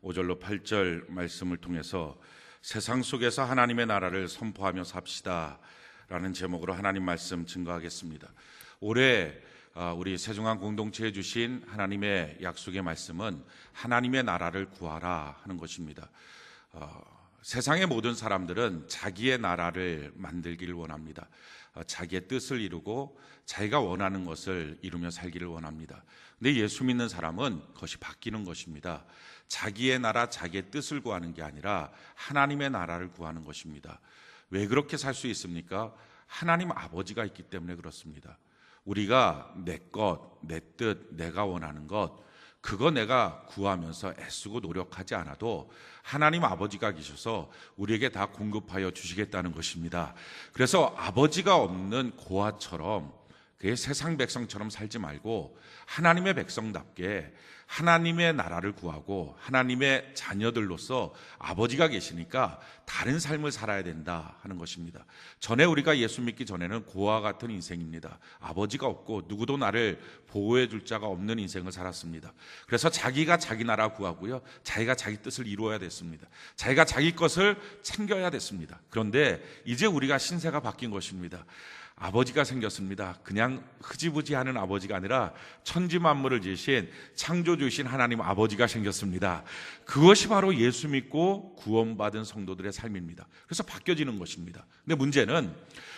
5절로 8절 말씀을 통해서 세상 속에서 하나님의 나라를 선포하며 삽시다 라는 제목으로 하나님 말씀 증거하겠습니다. 올해 우리 세종안 공동체에 주신 하나님의 약속의 말씀은 하나님의 나라를 구하라 하는 것입니다. 세상의 모든 사람들은 자기의 나라를 만들기를 원합니다. 자기의 뜻을 이루고 자기가 원하는 것을 이루며 살기를 원합니다. 근데 예수 믿는 사람은 그것이 바뀌는 것입니다. 자기의 나라, 자기의 뜻을 구하는 게 아니라 하나님의 나라를 구하는 것입니다. 왜 그렇게 살 수 있습니까? 하나님 아버지가 있기 때문에 그렇습니다. 우리가 내 것, 내 뜻, 내가 원하는 것, 그거 내가 구하면서 애쓰고 노력하지 않아도 하나님 아버지가 계셔서 우리에게 다 공급하여 주시겠다는 것입니다. 그래서 아버지가 없는 고아처럼 그의 세상 백성처럼 살지 말고 하나님의 백성답게 하나님의 나라를 구하고 하나님의 자녀들로서 아버지가 계시니까 다른 삶을 살아야 된다 하는 것입니다. 전에 우리가 예수 믿기 전에는 고아와 같은 인생입니다. 아버지가 없고 누구도 나를 보호해 줄 자가 없는 인생을 살았습니다. 그래서 자기가 자기 나라 구하고요, 자기가 자기 뜻을 이루어야 됐습니다. 자기가 자기 것을 챙겨야 됐습니다. 그런데 이제 우리가 신세가 바뀐 것입니다. 아버지가 생겼습니다. 그냥 흐지부지하는 아버지가 아니라 천지 만물을 지으신 창조주이신 하나님 아버지가 생겼습니다. 그것이 바로 예수 믿고 구원받은 성도들의 삶입니다. 그래서 바뀌어지는 것입니다. 근데 문제는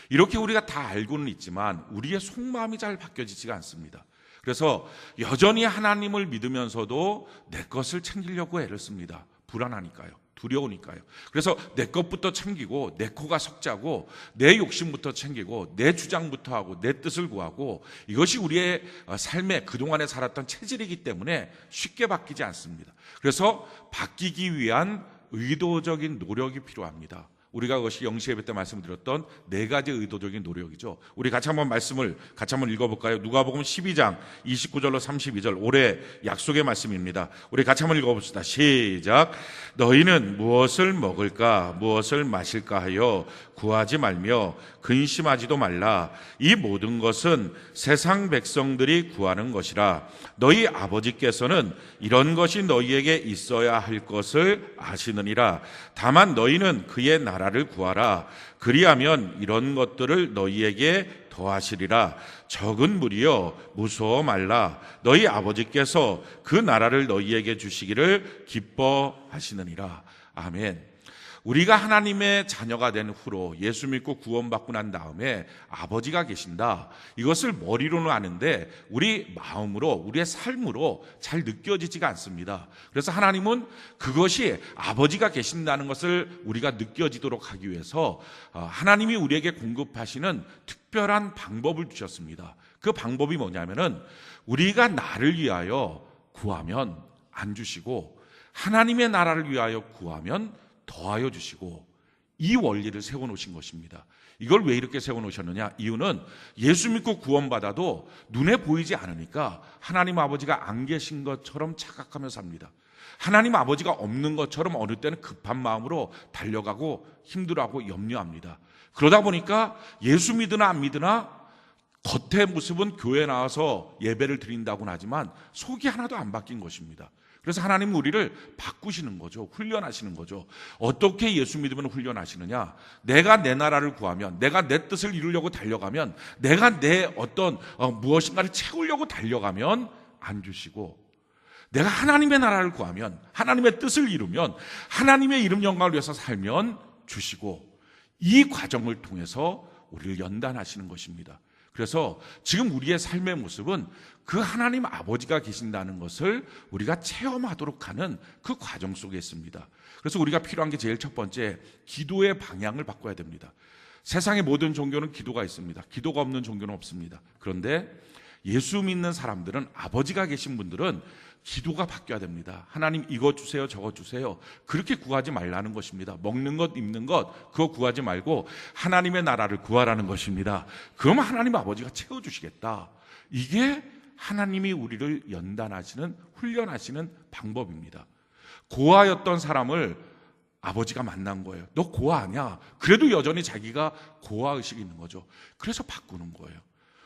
이렇게 우리가 다 알고는 있지만 우리의 속마음이 잘 바뀌어지지가 않습니다. 그래서 여전히 하나님을 믿으면서도 내 것을 챙기려고 애를 씁니다. 불안하니까요. 두려우니까요. 그래서 내 것부터 챙기고 내 코가 석자고 내 욕심부터 챙기고 내 주장부터 하고 내 뜻을 구하고 이것이 우리의 삶에 그동안에 살았던 체질이기 때문에 쉽게 바뀌지 않습니다. 그래서 바뀌기 위한 의도적인 노력이 필요합니다. 우리가 그것이 영시예배 때 말씀드렸던 네 가지 의도적인 노력이죠. 우리 같이 한번 말씀을 같이 한번 읽어볼까요? 누가복음 12장 29절로 32절 올해 약속의 말씀입니다. 우리 같이 한번 읽어봅시다. 시작. 너희는 무엇을 먹을까 무엇을 마실까 하여 구하지 말며 근심하지도 말라. 이 모든 것은 세상 백성들이 구하는 것이라. 너희 아버지께서는 이런 것이 너희에게 있어야 할 것을 아시느니라. 다만 너희는 그의 나라를 구하라. 그리하면 이런 것들을 너희에게 더하시리라. 적은 무리여 무서워 말라. 너희 아버지께서 그 나라를 너희에게 주시기를 기뻐하시느니라. 아멘. 우리가 하나님의 자녀가 된 후로 예수 믿고 구원받고 난 다음에 아버지가 계신다. 이것을 머리로는 아는데 우리 마음으로 우리의 삶으로 잘 느껴지지가 않습니다. 그래서 하나님은 그것이 아버지가 계신다는 것을 우리가 느껴지도록 하기 위해서 하나님이 우리에게 공급하시는 특별한 방법을 주셨습니다. 그 방법이 뭐냐면은 우리가 나를 위하여 구하면 안 주시고 하나님의 나라를 위하여 구하면 더하여 주시고 이 원리를 세워놓으신 것입니다. 이걸 왜 이렇게 세워놓으셨느냐? 이유는 예수 믿고 구원받아도 눈에 보이지 않으니까 하나님 아버지가 안 계신 것처럼 착각하며 삽니다. 하나님 아버지가 없는 것처럼 어느 때는 급한 마음으로 달려가고 힘들어하고 염려합니다. 그러다 보니까 예수 믿으나 안 믿으나 겉의 모습은 교회 나와서 예배를 드린다고는 하지만 속이 하나도 안 바뀐 것입니다. 그래서 하나님은 우리를 바꾸시는 거죠. 훈련하시는 거죠. 어떻게 예수 믿으면 훈련하시느냐? 내가 내 나라를 구하면, 내가 내 뜻을 이루려고 달려가면, 내가 내 어떤 무엇인가를 채우려고 달려가면 안 주시고, 내가 하나님의 나라를 구하면, 하나님의 뜻을 이루면, 하나님의 이름 영광을 위해서 살면 주시고, 이 과정을 통해서 우리를 연단하시는 것입니다. 그래서 지금 우리의 삶의 모습은 그 하나님 아버지가 계신다는 것을 우리가 체험하도록 하는 그 과정 속에 있습니다. 그래서 우리가 필요한 게 제일 첫 번째, 기도의 방향을 바꿔야 됩니다. 세상의 모든 종교는 기도가 있습니다. 기도가 없는 종교는 없습니다. 그런데 예수 믿는 사람들은, 아버지가 계신 분들은 기도가 바뀌어야 됩니다. 하나님 이거 주세요, 저거 주세요. 그렇게 구하지 말라는 것입니다. 먹는 것, 입는 것 그거 구하지 말고 하나님의 나라를 구하라는 것입니다. 그럼 하나님 아버지가 채워주시겠다. 이게 하나님이 우리를 연단하시는, 훈련하시는 방법입니다. 고아였던 사람을 아버지가 만난 거예요. 너 고아 아니야? 그래도 여전히 자기가 고아의식이 있는 거죠. 그래서 바꾸는 거예요.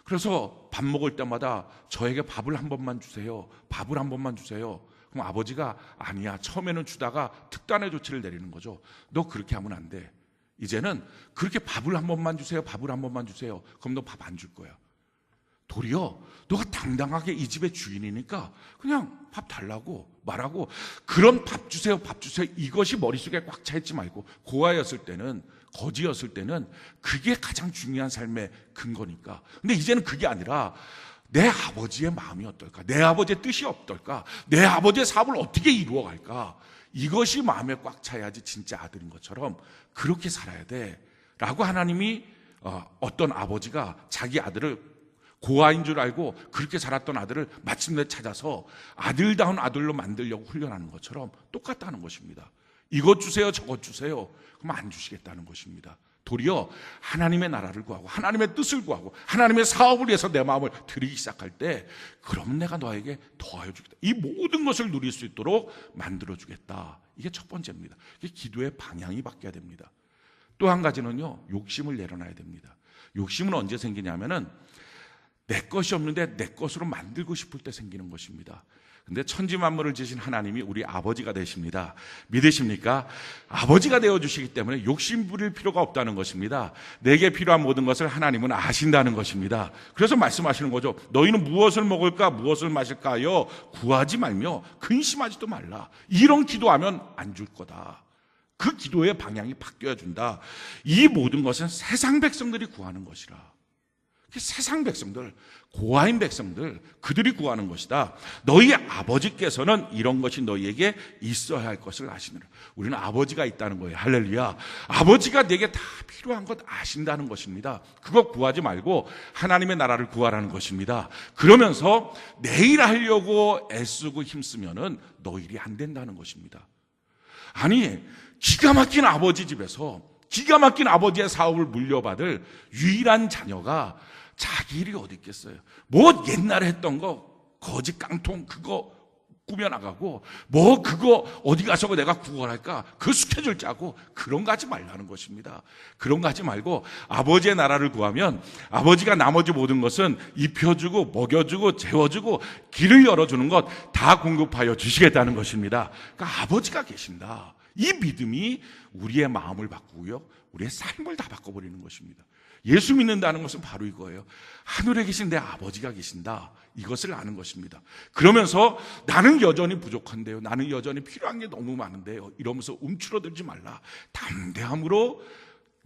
그래서 밥 먹을 때마다 저에게 밥을 한 번만 주세요. 밥을 한 번만 주세요. 그럼 아버지가 아니야, 처음에는 주다가 특단의 조치를 내리는 거죠. 너 그렇게 하면 안 돼. 이제는 그렇게 밥을 한 번만 주세요, 밥을 한 번만 주세요. 그럼 너 밥 안 줄 거야. 도리어 너가 당당하게 이 집의 주인이니까 그냥 밥 달라고 말하고, 그런 밥 주세요, 밥 주세요, 이것이 머릿속에 꽉 차 있지 말고, 고아였을 때는, 거지였을 때는 그게 가장 중요한 삶의 근거니까. 근데 이제는 그게 아니라 내 아버지의 마음이 어떨까, 내 아버지의 뜻이 어떨까, 내 아버지의 사업을 어떻게 이루어갈까, 이것이 마음에 꽉 차야지 진짜 아들인 것처럼 그렇게 살아야 돼 라고 하나님이, 어떤 아버지가 자기 아들을 고아인 줄 알고 그렇게 자랐던 아들을 마침내 찾아서 아들다운 아들로 만들려고 훈련하는 것처럼 똑같다는 것입니다. 이것 주세요, 저것 주세요, 그럼 안 주시겠다는 것입니다. 도리어 하나님의 나라를 구하고 하나님의 뜻을 구하고 하나님의 사업을 위해서 내 마음을 드리기 시작할 때, 그럼 내가 너에게 더하여 주겠다, 이 모든 것을 누릴 수 있도록 만들어 주겠다. 이게 첫 번째입니다. 이게 기도의 방향이 바뀌어야 됩니다. 또 한 가지는요, 욕심을 내려놔야 됩니다. 욕심은 언제 생기냐면은 내 것이 없는데 내 것으로 만들고 싶을 때 생기는 것입니다. 근데 천지 만물을 지으신 하나님이 우리 아버지가 되십니다. 믿으십니까? 아버지가 되어주시기 때문에 욕심 부릴 필요가 없다는 것입니다. 내게 필요한 모든 것을 하나님은 아신다는 것입니다. 그래서 말씀하시는 거죠. 너희는 무엇을 먹을까, 무엇을 마실까요? 구하지 말며 근심하지도 말라. 이런 기도하면 안 줄 거다. 그 기도의 방향이 바뀌어야 준다. 이 모든 것은 세상 백성들이 구하는 것이라. 세상 백성들, 고아인 백성들, 그들이 구하는 것이다. 너희 아버지께서는 이런 것이 너희에게 있어야 할 것을 아시느라. 우리는 아버지가 있다는 거예요. 할렐루야. 아버지가 내게 다 필요한 것 아신다는 것입니다. 그거 구하지 말고 하나님의 나라를 구하라는 것입니다. 그러면서 내일 하려고 애쓰고 힘쓰면은 너 일이 안 된다는 것입니다. 아니, 기가 막힌 아버지 집에서 기가 막힌 아버지의 사업을 물려받을 유일한 자녀가 자기 일이 어디 있겠어요. 뭐 옛날에 했던 거 거지 깡통 그거 꾸며나가고, 뭐 그거 어디 가서 내가 구걸할까 그 스케줄 짜고, 그런 거 하지 말라는 것입니다. 그런 거 하지 말고 아버지의 나라를 구하면 아버지가 나머지 모든 것은 입혀주고 먹여주고 재워주고 길을 열어주는 것 다 공급하여 주시겠다는 것입니다. 그러니까 아버지가 계신다. 이 믿음이 우리의 마음을 바꾸고요, 우리의 삶을 다 바꿔버리는 것입니다. 예수 믿는다는 것은 바로 이거예요. 하늘에 계신 내 아버지가 계신다, 이것을 아는 것입니다. 그러면서 나는 여전히 부족한데요, 나는 여전히 필요한 게 너무 많은데요, 이러면서 움츠러들지 말라. 담대함으로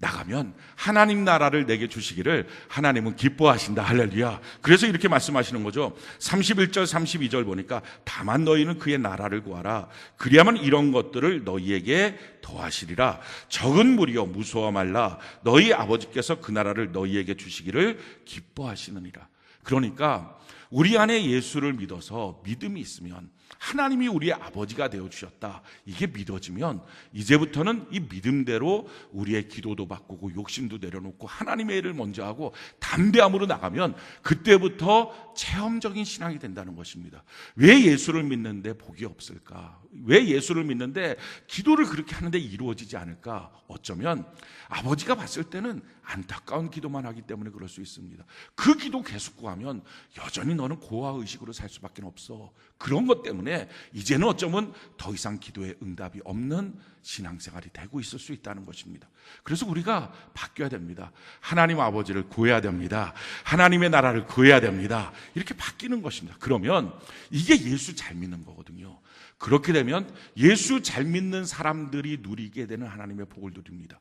나가면 하나님 나라를 내게 주시기를 하나님은 기뻐하신다. 할렐루야. 그래서 이렇게 말씀하시는 거죠. 31절 32절 보니까 다만 너희는 그의 나라를 구하라. 그리하면 이런 것들을 너희에게 더하시리라. 적은 무리여 무서워 말라. 너희 아버지께서 그 나라를 너희에게 주시기를 기뻐하시느니라. 그러니까 우리 안에 예수를 믿어서 믿음이 있으면, 하나님이 우리의 아버지가 되어주셨다, 이게 믿어지면 이제부터는 이 믿음대로 우리의 기도도 바꾸고 욕심도 내려놓고 하나님의 일을 먼저 하고 담대함으로 나가면 그때부터 체험적인 신앙이 된다는 것입니다. 왜 예수를 믿는데 복이 없을까? 왜 예수를 믿는데 기도를 그렇게 하는데 이루어지지 않을까? 어쩌면 아버지가 봤을 때는 안타까운 기도만 하기 때문에 그럴 수 있습니다. 그 기도 계속 구하면 여전히 너는 고아의식으로 살 수밖에 없어. 그런 것 때문에 이제는 어쩌면 더 이상 기도에 응답이 없는 신앙생활이 되고 있을 수 있다는 것입니다. 그래서 우리가 바뀌어야 됩니다. 하나님 아버지를 구해야 됩니다. 하나님의 나라를 구해야 됩니다. 이렇게 바뀌는 것입니다. 그러면 이게 예수 잘 믿는 거거든요. 그렇게 되면 예수 잘 믿는 사람들이 누리게 되는 하나님의 복을 누립니다.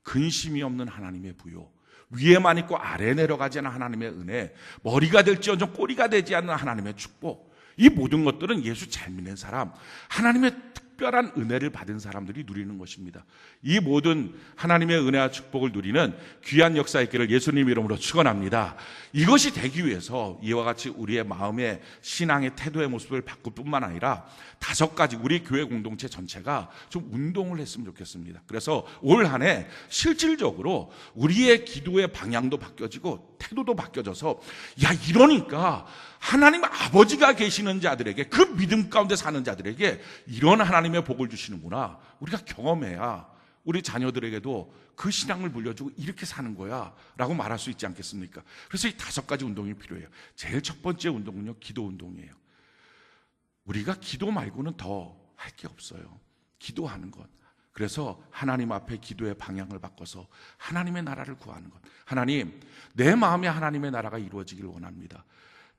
근심이 없는 하나님의 부요, 위에만 있고 아래 내려가지 않는 하나님의 은혜, 머리가 될지언정 꼬리가 되지 않는 하나님의 축복, 이 모든 것들은 예수 잘 믿는 사람, 하나님의 특별한 은혜를 받은 사람들이 누리는 것입니다. 이 모든 하나님의 은혜와 축복을 누리는 귀한 역사 있기를 예수님 이름으로 축원합니다. 이것이 되기 위해서 이와 같이 우리의 마음의 신앙의 태도의 모습을 바꿀 뿐만 아니라 5가지 우리 교회 공동체 전체가 좀 운동을 했으면 좋겠습니다. 그래서 올 한 해 실질적으로 우리의 기도의 방향도 바뀌어지고 태도도 바뀌어져서, 야, 이러니까 하나님 아버지가 계시는 자들에게, 그 믿음 가운데 사는 자들에게 이런 하나님의 복을 주시는구나, 우리가 경험해야 우리 자녀들에게도 그 신앙을 물려주고 이렇게 사는 거야 라고 말할 수 있지 않겠습니까? 그래서 이 5가지 운동이 필요해요. 제일 첫 번째 운동은요, 기도 운동이에요. 우리가 기도 말고는 더 할 게 없어요. 기도하는 것. 그래서 하나님 앞에 기도의 방향을 바꿔서 하나님의 나라를 구하는 것. 하나님, 내 마음에 하나님의 나라가 이루어지길 원합니다.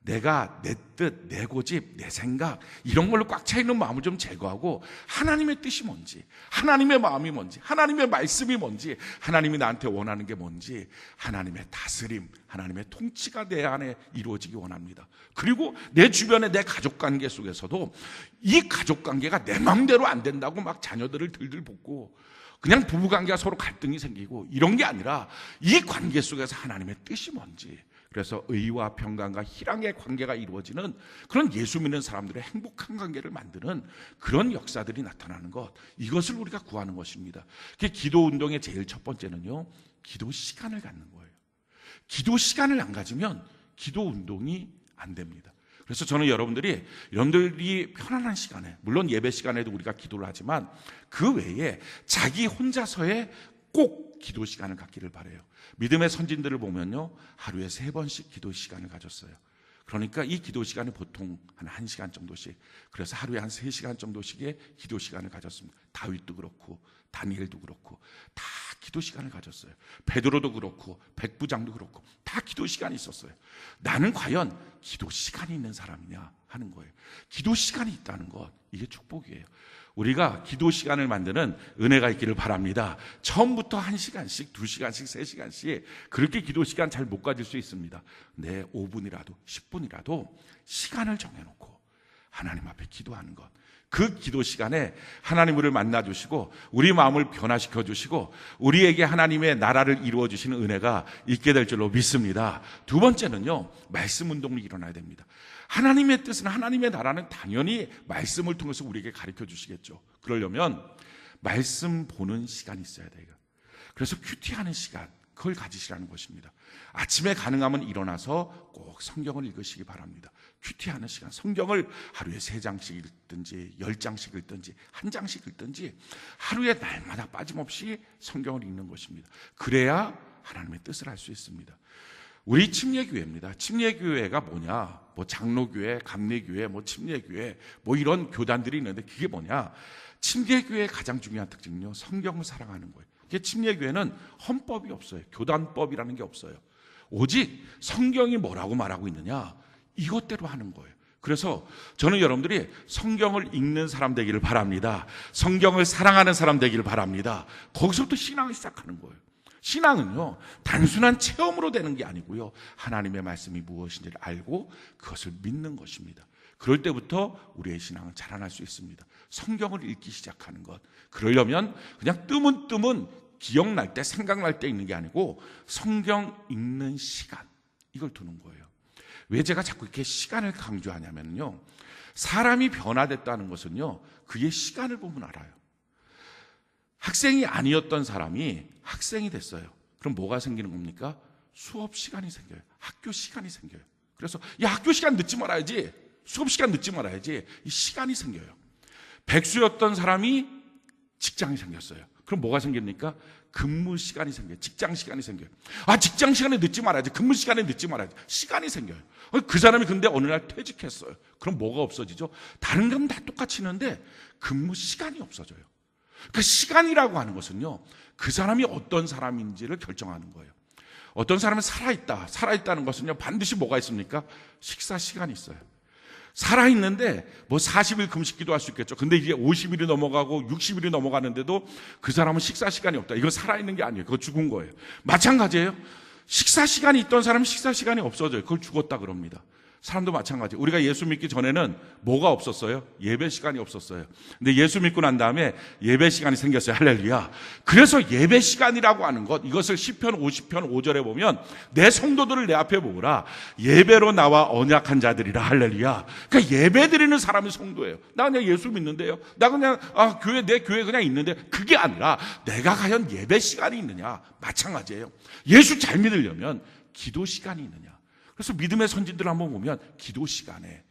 내가 내 뜻, 내 고집, 내 생각 이런 걸로 꽉 차 있는 마음을 좀 제거하고 하나님의 뜻이 뭔지, 하나님의 마음이 뭔지, 하나님의 말씀이 뭔지, 하나님이 나한테 원하는 게 뭔지, 하나님의 다스림, 하나님의 통치가 내 안에 이루어지기 원합니다. 그리고 내 주변의 내 가족관계 속에서도 이 가족관계가 내 마음대로 안 된다고 막 자녀들을 들들 볶고 그냥 부부관계가 서로 갈등이 생기고 이런 게 아니라 이 관계 속에서 하나님의 뜻이 뭔지, 그래서 의와 평강과 희랑의 관계가 이루어지는 그런 예수 믿는 사람들의 행복한 관계를 만드는 그런 역사들이 나타나는 것, 이것을 우리가 구하는 것입니다. 기도 운동의 제일 첫 번째는요, 기도 시간을 갖는 거예요. 기도 시간을 안 가지면 기도 운동이 안 됩니다. 그래서 저는 여러분들이 편안한 시간에, 물론 예배 시간에도 우리가 기도를 하지만 그 외에 자기 혼자서의 꼭 기도 시간을 갖기를 바라요. 믿음의 선진들을 보면요, 하루에 3번씩 기도 시간을 가졌어요. 그러니까 이 기도 시간이 보통 한 1시간 정도씩, 그래서 하루에 한 3시간 정도씩의 기도 시간을 가졌습니다. 다윗도 그렇고 다니엘도 그렇고 다 기도 시간을 가졌어요. 베드로도 그렇고 백부장도 그렇고 다 기도 시간이 있었어요. 나는 과연 기도 시간이 있는 사람이냐 하는 거예요. 기도 시간이 있다는 것, 이게 축복이에요. 우리가 기도 시간을 만드는 은혜가 있기를 바랍니다. 처음부터 1시간씩, 2시간씩, 3시간씩 그렇게 기도 시간 잘 못 가질 수 있습니다. 근데 5분이라도 10분이라도 시간을 정해놓고 하나님 앞에 기도하는 것, 그 기도 시간에 하나님 우리를 만나주시고 우리 마음을 변화시켜 주시고 우리에게 하나님의 나라를 이루어 주시는 은혜가 있게 될 줄로 믿습니다. 두 번째는요, 말씀 운동이 일어나야 됩니다. 하나님의 뜻은, 하나님의 나라는 당연히 말씀을 통해서 우리에게 가르쳐 주시겠죠. 그러려면 말씀 보는 시간이 있어야 돼요. 그래서 큐티하는 시간, 그걸 가지시라는 것입니다. 아침에 가능하면 일어나서 꼭 성경을 읽으시기 바랍니다. 큐티하는 시간, 성경을 하루에 3장씩 읽든지 10장씩 읽든지 1장씩 읽든지 하루에 날마다 빠짐없이 성경을 읽는 것입니다. 그래야 하나님의 뜻을 알 수 있습니다. 우리 침례교회입니다. 침례교회가 뭐냐? 뭐 장로교회, 감리교회, 뭐 침례교회, 뭐 이런 교단들이 있는데 그게 뭐냐? 침례교회의 가장 중요한 특징은요, 성경을 사랑하는 거예요. 침례교회는 헌법이 없어요. 교단법이라는 게 없어요. 오직 성경이 뭐라고 말하고 있느냐, 이것대로 하는 거예요. 그래서 저는 여러분들이 성경을 읽는 사람 되기를 바랍니다. 성경을 사랑하는 사람 되기를 바랍니다. 거기서부터 신앙을 시작하는 거예요. 신앙은요, 단순한 체험으로 되는 게 아니고요, 하나님의 말씀이 무엇인지를 알고 그것을 믿는 것입니다. 그럴 때부터 우리의 신앙은 자라날 수 있습니다. 성경을 읽기 시작하는 것, 그러려면 그냥 뜨문뜨문 기억날 때, 생각날 때 읽는 게 아니고 성경 읽는 시간, 이걸 두는 거예요. 왜 제가 자꾸 이렇게 시간을 강조하냐면요, 사람이 변화됐다는 것은요, 그의 시간을 보면 알아요. 학생이 아니었던 사람이 학생이 됐어요. 그럼 뭐가 생기는 겁니까? 수업 시간이 생겨요. 학교 시간이 생겨요. 그래서 학교 시간 늦지 말아야지, 수업 시간 늦지 말아야지, 이 시간이 생겨요. 백수였던 사람이 직장이 생겼어요. 그럼 뭐가 생깁니까? 근무 시간이 생겨요. 직장 시간이 생겨요. 직장 시간에 늦지 말아야지, 근무 시간에 늦지 말아야지, 시간이 생겨요. 그 사람이 근데 어느 날 퇴직했어요. 그럼 뭐가 없어지죠? 다른 건 다 똑같이 있는데 근무 시간이 없어져요. 그 시간이라고 하는 것은요, 그 사람이 어떤 사람인지를 결정하는 거예요. 어떤 사람은 살아있다는 것은요, 반드시 뭐가 있습니까? 식사 시간이 있어요. 살아있는데 뭐 40일 금식기도 할 수 있겠죠. 근데 이제 50일이 넘어가고 60일이 넘어가는데도 그 사람은 식사 시간이 없다. 이거 살아있는 게 아니에요. 그거 죽은 거예요. 마찬가지예요. 식사 시간이 있던 사람은 식사 시간이 없어져요. 그걸 죽었다 그럽니다. 사람도 마찬가지. 우리가 예수 믿기 전에는 뭐가 없었어요? 예배 시간이 없었어요. 근데 예수 믿고 난 다음에 예배 시간이 생겼어요. 할렐루야. 그래서 예배 시간이라고 하는 것, 이것을 시편 50편 5절에 보면 내 성도들을 내 앞에 모으라. 예배로 나와 언약한 자들이라. 할렐루야. 그러니까 예배 드리는 사람이 성도예요. 나 그냥 예수 믿는데요, 나 그냥 내 교회 그냥 있는데, 그게 아니라 내가 과연 예배 시간이 있느냐. 마찬가지예요. 예수 잘 믿으려면 기도 시간이 있느냐. 그래서 믿음의 선진들을 한번 보면 기도 시간에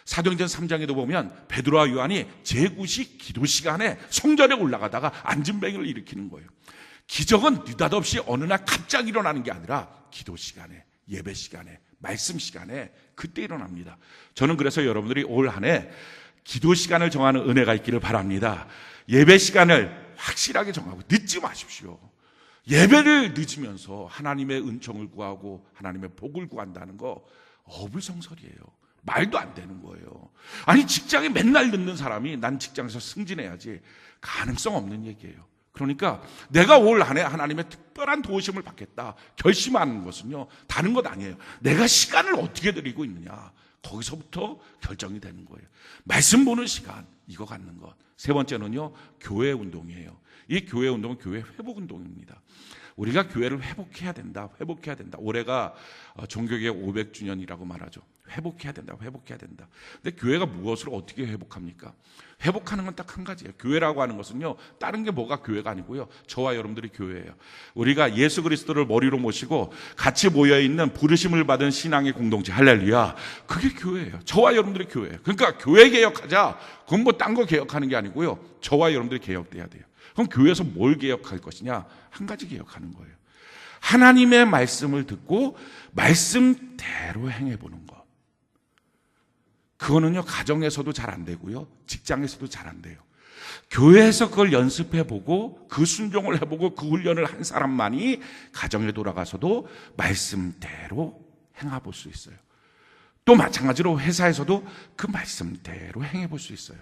사도행전 3장에도 보면 베드로와 요한이 제9식 기도 시간에 성전에 올라가다가 안진뱅이를 일으키는 거예요. 기적은 느닷없이 어느 날 갑자기 일어나는 게 아니라 기도 시간에, 예배 시간에, 말씀 시간에 그때 일어납니다. 저는 그래서 여러분들이 올 한 해 기도 시간을 정하는 은혜가 있기를 바랍니다. 예배 시간을 확실하게 정하고 늦지 마십시오. 예배를 늦으면서 하나님의 은총을 구하고 하나님의 복을 구한다는 거 어불성설이에요. 말도 안 되는 거예요. 아니, 직장에 맨날 늦는 사람이 난 직장에서 승진해야지, 가능성 없는 얘기예요. 그러니까 내가 올 한 해 하나님의 특별한 도우심을 받겠다 결심하는 것은요, 다른 것 아니에요. 내가 시간을 어떻게 드리고 있느냐, 거기서부터 결정이 되는 거예요. 말씀 보는 시간, 이거 갖는 것. 세 번째는요, 교회 운동이에요. 이 교회 운동은 교회 회복 운동입니다. 우리가 교회를 회복해야 된다. 올해가 종교개혁 500주년이라고 말하죠. 회복해야 된다. 근데 교회가 무엇을 어떻게 회복합니까? 회복하는 건 딱 한 가지예요. 교회라고 하는 것은요, 다른 게 뭐가 교회가 아니고요, 저와 여러분들이 교회예요. 우리가 예수 그리스도를 머리로 모시고 같이 모여있는 부르심을 받은 신앙의 공동체, 할렐루야, 그게 교회예요. 저와 여러분들이 교회예요. 그러니까 교회 개혁하자, 그건 뭐 딴 거 개혁하는 게 아니고요, 저와 여러분들이 개혁돼야 돼요. 그럼 교회에서 뭘 개혁할 것이냐? 한 가지 개혁하는 거예요. 하나님의 말씀을 듣고 말씀대로 행해보는 것. 그거는요, 가정에서도 잘 안 되고요, 직장에서도 잘 안 돼요. 교회에서 그걸 연습해보고 그 순종을 해보고 그 훈련을 한 사람만이 가정에 돌아가서도 말씀대로 행해볼 수 있어요. 또 마찬가지로 회사에서도 그 말씀대로 행해볼 수 있어요.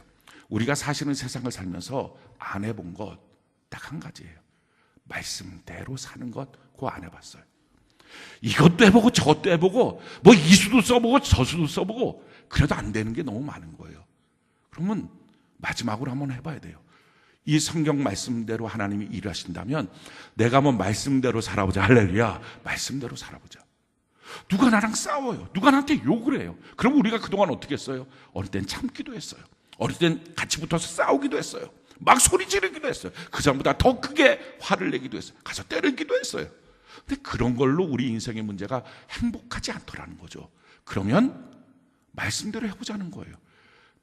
우리가 사실은 세상을 살면서 안 해본 것 딱 한 가지예요. 말씀대로 사는 것, 그거 안 해봤어요. 이것도 해보고 저것도 해보고 뭐 이수도 써보고 저수도 써보고 그래도 안 되는 게 너무 많은 거예요. 그러면 마지막으로 한번 해봐야 돼요. 이 성경 말씀대로 하나님이 일하신다면 내가 한번 말씀대로 살아보자. 할렐루야, 말씀대로 살아보자. 누가 나랑 싸워요, 누가 나한테 욕을 해요. 그럼 우리가 그동안 어떻게 했어요? 어릴 땐 참기도 했어요. 어릴 땐 같이 붙어서 싸우기도 했어요. 막 소리 지르기도 했어요. 그 사람보다 더 크게 화를 내기도 했어요. 가서 때리기도 했어요. 근데 그런 걸로 우리 인생의 문제가 행복하지 않더라는 거죠. 그러면 말씀대로 해보자는 거예요.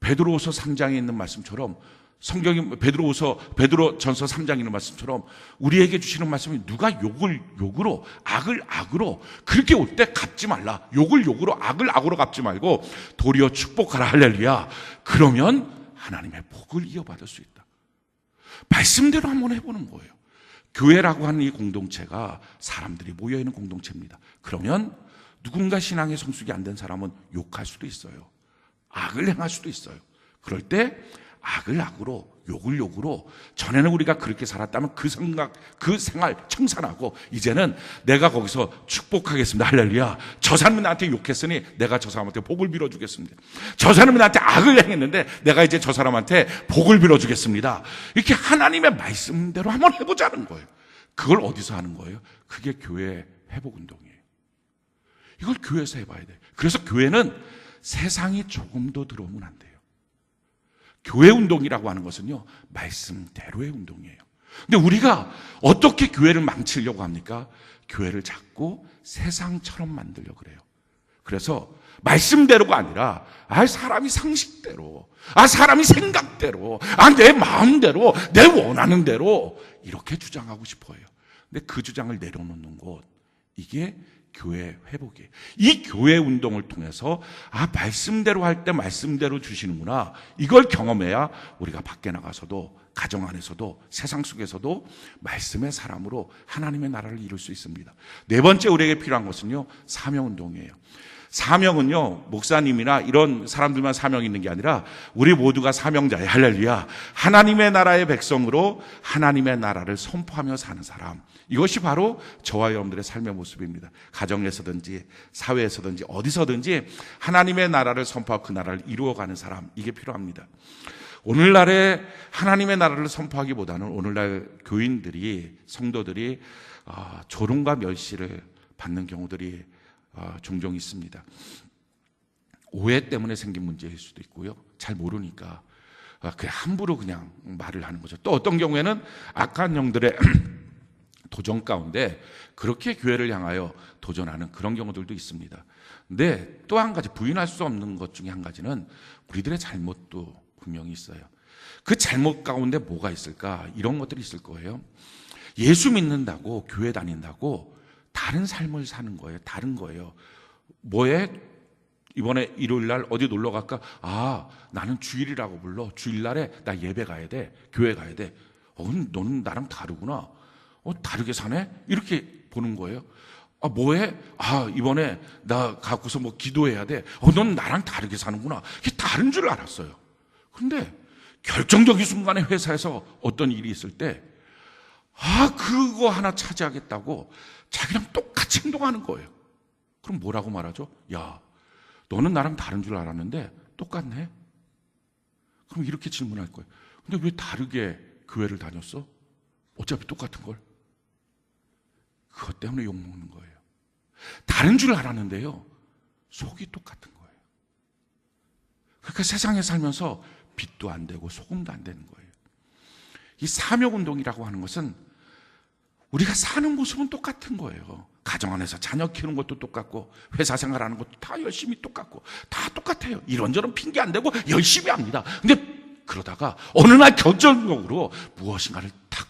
베드로후서 3장에 있는 말씀처럼, 성경이 베드로전서 3장에 있는 말씀처럼 우리에게 주시는 말씀이, 누가 욕을 욕으로, 악을 악으로, 그렇게 올 때 갚지 말라. 욕을 욕으로, 악을 악으로 갚지 말고 도리어 축복하라. 할렐루야. 그러면 하나님의 복을 이어받을 수 있다. 말씀대로 한번 해보는 거예요. 교회라고 하는 이 공동체가 사람들이 모여있는 공동체입니다. 그러면 누군가 신앙의 성숙이 안 된 사람은 욕할 수도 있어요. 악을 행할 수도 있어요. 그럴 때 악을 악으로, 욕을 욕으로, 전에는 우리가 그렇게 살았다면 그 생활 청산하고, 이제는 내가 거기서 축복하겠습니다. 할렐루야. 저 사람이 나한테 욕했으니 내가 저 사람한테 복을 빌어주겠습니다. 저 사람이 나한테 악을 행했는데 내가 이제 저 사람한테 복을 빌어주겠습니다. 이렇게 하나님의 말씀대로 한번 해보자는 거예요. 그걸 어디서 하는 거예요? 그게 교회 회복운동이에요. 이걸 교회에서 해봐야 돼요. 그래서 교회는 세상이 조금 더 들어오면 안 돼요. 교회 운동이라고 하는 것은요, 말씀대로의 운동이에요. 근데 우리가 어떻게 교회를 망치려고 합니까? 교회를 자꾸 세상처럼 만들려고 그래요. 그래서 말씀대로가 아니라 사람이 상식대로, 사람이 생각대로, 내 마음대로, 내 원하는 대로 이렇게 주장하고 싶어요. 근데 그 주장을 내려놓는 곳, 이게 교회 회복이에요. 이 교회 운동을 통해서 말씀대로 할 때 말씀대로 주시는구나, 이걸 경험해야 우리가 밖에 나가서도, 가정 안에서도, 세상 속에서도 말씀의 사람으로 하나님의 나라를 이룰 수 있습니다. 네 번째 우리에게 필요한 것은요, 사명운동이에요. 사명은요, 목사님이나 이런 사람들만 사명이 있는 게 아니라 우리 모두가 사명자예요. 할렐루야. 하나님의 나라의 백성으로 하나님의 나라를 선포하며 사는 사람, 이것이 바로 저와 여러분들의 삶의 모습입니다. 가정에서든지 사회에서든지 어디서든지 하나님의 나라를 선포하고 그 나라를 이루어가는 사람, 이게 필요합니다. 오늘날에 하나님의 나라를 선포하기보다는 오늘날 교인들이, 성도들이 조롱과 멸시를 받는 경우들이 종종 있습니다. 오해 때문에 생긴 문제일 수도 있고요, 잘 모르니까 그냥 함부로 그냥 말을 하는 거죠. 또 어떤 경우에는 악한 영들의 도전 가운데 그렇게 교회를 향하여 도전하는 그런 경우들도 있습니다. 근데 또 한 가지, 부인할 수 없는 것 중에 한 가지는 우리들의 잘못도 분명히 있어요. 그 잘못 가운데 뭐가 있을까? 이런 것들이 있을 거예요. 예수 믿는다고, 교회 다닌다고 다른 삶을 사는 거예요. 다른 거예요. 뭐해? 이번에 일요일 날 어디 놀러 갈까? 나는 주일이라고 불러. 주일날에 나 예배 가야 돼. 교회 가야 돼. 너는 나랑 다르구나. 다르게 사네? 이렇게 보는 거예요. 뭐해? 이번에 나 갖고서 뭐 기도해야 돼. 넌 나랑 다르게 사는구나. 이게 다른 줄 알았어요. 그런데 결정적인 순간에 회사에서 어떤 일이 있을 때 그거 하나 차지하겠다고 자기랑 똑같이 행동하는 거예요. 그럼 뭐라고 말하죠? 야, 너는 나랑 다른 줄 알았는데 똑같네? 그럼 이렇게 질문할 거예요. 근데 왜 다르게 교회를 다녔어? 어차피 똑같은 걸. 그것 때문에 욕먹는 거예요. 다른 줄 알았는데요, 속이 똑같은 거예요. 그러니까 세상에 살면서 빛도 안 되고 소금도 안 되는 거예요. 이 사명운동이라고 하는 것은 우리가 사는 모습은 똑같은 거예요. 가정 안에서 자녀 키우는 것도 똑같고 회사 생활하는 것도 다 열심히 똑같고 다 똑같아요. 이런저런 핑계 안 대고 열심히 합니다. 근데 그러다가 어느 날 결정적으로 무엇인가를 탁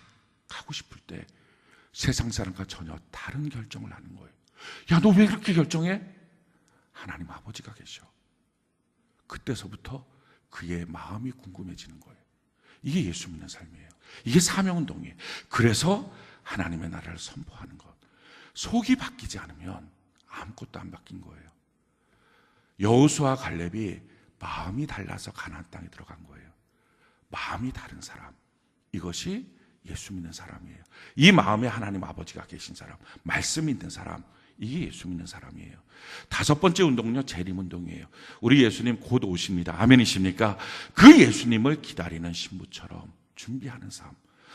하고 싶을 때 세상 사람과 전혀 다른 결정을 하는 거예요. 야, 너 왜 그렇게 결정해? 하나님 아버지가 계셔. 그때서부터 그의 마음이 궁금해지는 거예요. 이게 예수 믿는 삶이에요. 이게 사명운동이에요. 그래서 하나님의 나라를 선포하는 것. 속이 바뀌지 않으면 아무것도 안 바뀐 거예요. 여호수아와 갈렙이 마음이 달라서 가나안 땅에 들어간 거예요. 마음이 다른 사람. 이것이 예수 믿는 사람이에요. 이 마음에 하나님 아버지가 계신 사람, 말씀 있는 사람, 이게 예수 믿는 사람이에요. 다섯 번째 운동은요, 재림운동이에요. 우리 예수님 곧 오십니다. 아멘이십니까? 그 예수님을 기다리는 신부처럼 준비하는 삶.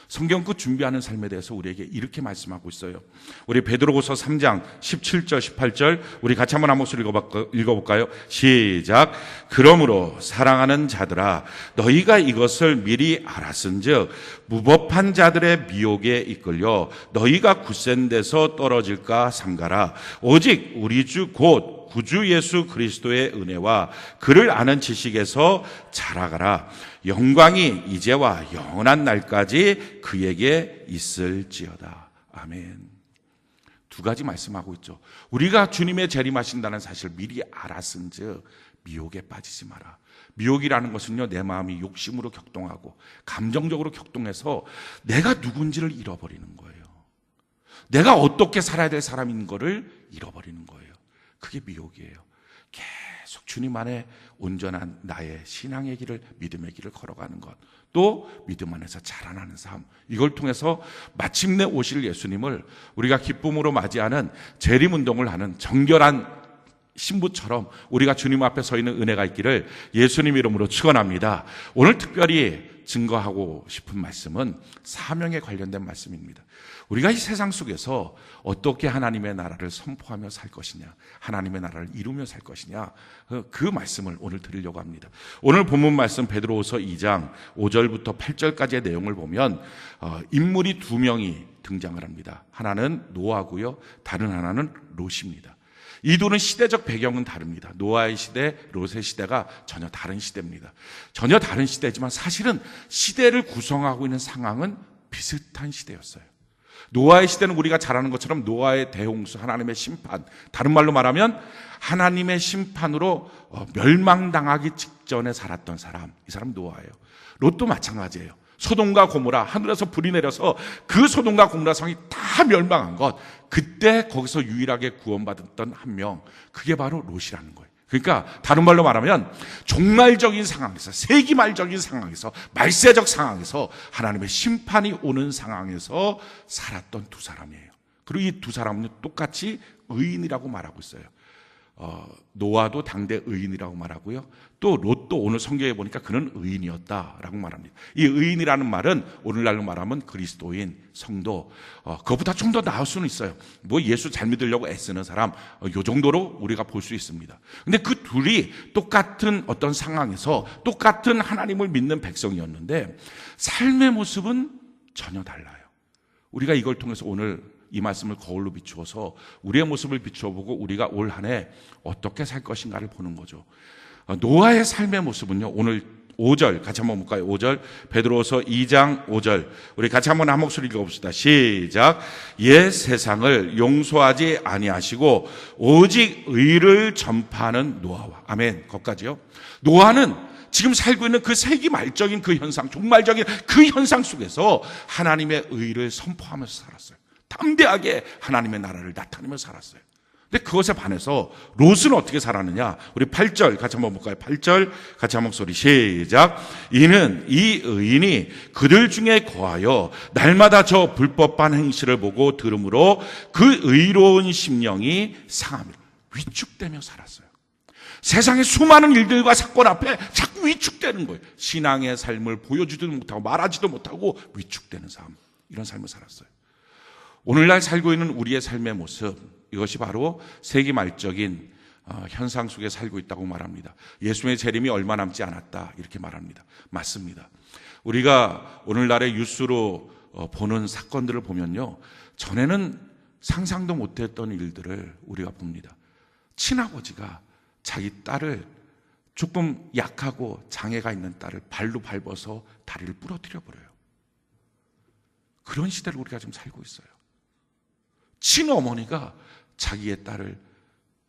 성경 그 준비하는 삶에 대해서 우리에게 이렇게 말씀하고 있어요. 우리 베드로후서 3장 17절 18절 우리 같이 한번 한 목소리 읽어볼까요? 시작. 그러므로 사랑하는 자들아, 너희가 이것을 미리 알았은즉 무법한 자들의 미혹에 이끌려 너희가 굳센 데서 떨어질까 삼가라. 오직 우리 주 곧 구주 예수 그리스도의 은혜와 그를 아는 지식에서 자라가라. 영광이 이제와 영원한 날까지 그에게 있을지어다. 아멘. 두 가지 말씀하고 있죠. 우리가 주님의 재림하신다는 사실을 미리 알았은즉 미혹에 빠지지 마라. 미혹이라는 것은요, 내 마음이 욕심으로 격동하고 감정적으로 격동해서 내가 누군지를 잃어버리는 거예요. 내가 어떻게 살아야 될 사람인 거를 잃어버리는 거예요. 그게 미혹이에요. 계속 주님 안에 온전한 나의 신앙의 길을, 믿음의 길을 걸어가는 것, 또 믿음 안에서 자라나는 삶, 이걸 통해서 마침내 오실 예수님을 우리가 기쁨으로 맞이하는 재림운동을 하는 정결한 신부처럼 우리가 주님 앞에 서 있는 은혜가 있기를 예수님 이름으로 축원합니다. 오늘 특별히 증거하고 싶은 말씀은 사명에 관련된 말씀입니다. 우리가 이 세상 속에서 어떻게 하나님의 나라를 선포하며 살 것이냐, 하나님의 나라를 이루며 살 것이냐, 그 말씀을 오늘 드리려고 합니다. 오늘 본문 말씀 베드로후서 2장 5절부터 8절까지의 내용을 보면 인물이 두 명이 등장을 합니다. 하나는 노아고요, 다른 하나는 롯입니다. 이 둘은 시대적 배경은 다릅니다. 노아의 시대, 롯의 시대가 전혀 다른 시대입니다. 전혀 다른 시대지만 사실은 시대를 구성하고 있는 상황은 비슷한 시대였어요. 노아의 시대는 우리가 잘 아는 것처럼 노아의 대홍수, 하나님의 심판, 다른 말로 말하면 하나님의 심판으로 멸망당하기 직전에 살았던 사람, 이 사람 노아예요. 롯도 마찬가지예요. 소돔과 고모라, 하늘에서 불이 내려서 그 소돔과 고모라 성이 다 멸망한 것, 그때 거기서 유일하게 구원받았던 한 명, 그게 바로 롯이라는 거예요. 그러니까 다른 말로 말하면 종말적인 상황에서, 세기말적인 상황에서, 말세적 상황에서 하나님의 심판이 오는 상황에서 살았던 두 사람이에요. 그리고 이 두 사람은 똑같이 의인이라고 말하고 있어요. 노아도 당대 의인이라고 말하고요, 또 롯도 오늘 성경에 보니까 그는 의인이었다라고 말합니다. 이 의인이라는 말은 오늘날로 말하면 그리스도인, 성도, 그것보다 좀 더 나을 수는 있어요. 뭐 예수 잘 믿으려고 애쓰는 사람, 요 정도로 우리가 볼 수 있습니다. 근데 그 둘이 똑같은 어떤 상황에서 똑같은 하나님을 믿는 백성이었는데 삶의 모습은 전혀 달라요. 우리가 이걸 통해서 오늘 이 말씀을 거울로 비추어서 우리의 모습을 비춰보고 우리가 올 한 해 어떻게 살 것인가를 보는 거죠. 노아의 삶의 모습은요, 오늘 5절 같이 한번 볼까요? 5절 베드로서 2장 5절 우리 같이 한번 한 목소리 읽어봅시다. 시작. 옛 세상을 용서하지 아니하시고 오직 의를 전파하는 노아와. 아멘. 거기까지요. 노아는 지금 살고 있는 그 세기 말적인 그 현상, 종말적인 그 현상 속에서 하나님의 의를 선포하면서 살았어요. 담대하게 하나님의 나라를 나타내며 살았어요. 근데 그것에 반해서 롯은 어떻게 살았느냐? 우리 8절 같이 한번 볼까요? 8절 같이 한 목소리 시작. 이는 이 의인이 그들 중에 거하여 날마다 저 불법한 행실을 보고 들음으로 그 의로운 심령이 상함이라. 위축되며 살았어요. 세상의 수많은 일들과 사건 앞에 자꾸 위축되는 거예요. 신앙의 삶을 보여주지도 못하고 말하지도 못하고 위축되는 삶, 이런 삶을 살았어요. 오늘날 살고 있는 우리의 삶의 모습, 이것이 바로 세기 말적인 현상 속에 살고 있다고 말합니다. 예수의 재림이 얼마 남지 않았다 이렇게 말합니다. 맞습니다. 우리가 오늘날의 뉴스로 보는 사건들을 보면요, 전에는 상상도 못했던 일들을 우리가 봅니다. 친아버지가 자기 딸을, 조금 약하고 장애가 있는 딸을 발로 밟아서 다리를 부러뜨려 버려요. 그런 시대를 우리가 지금 살고 있어요. 친어머니가 자기의 딸을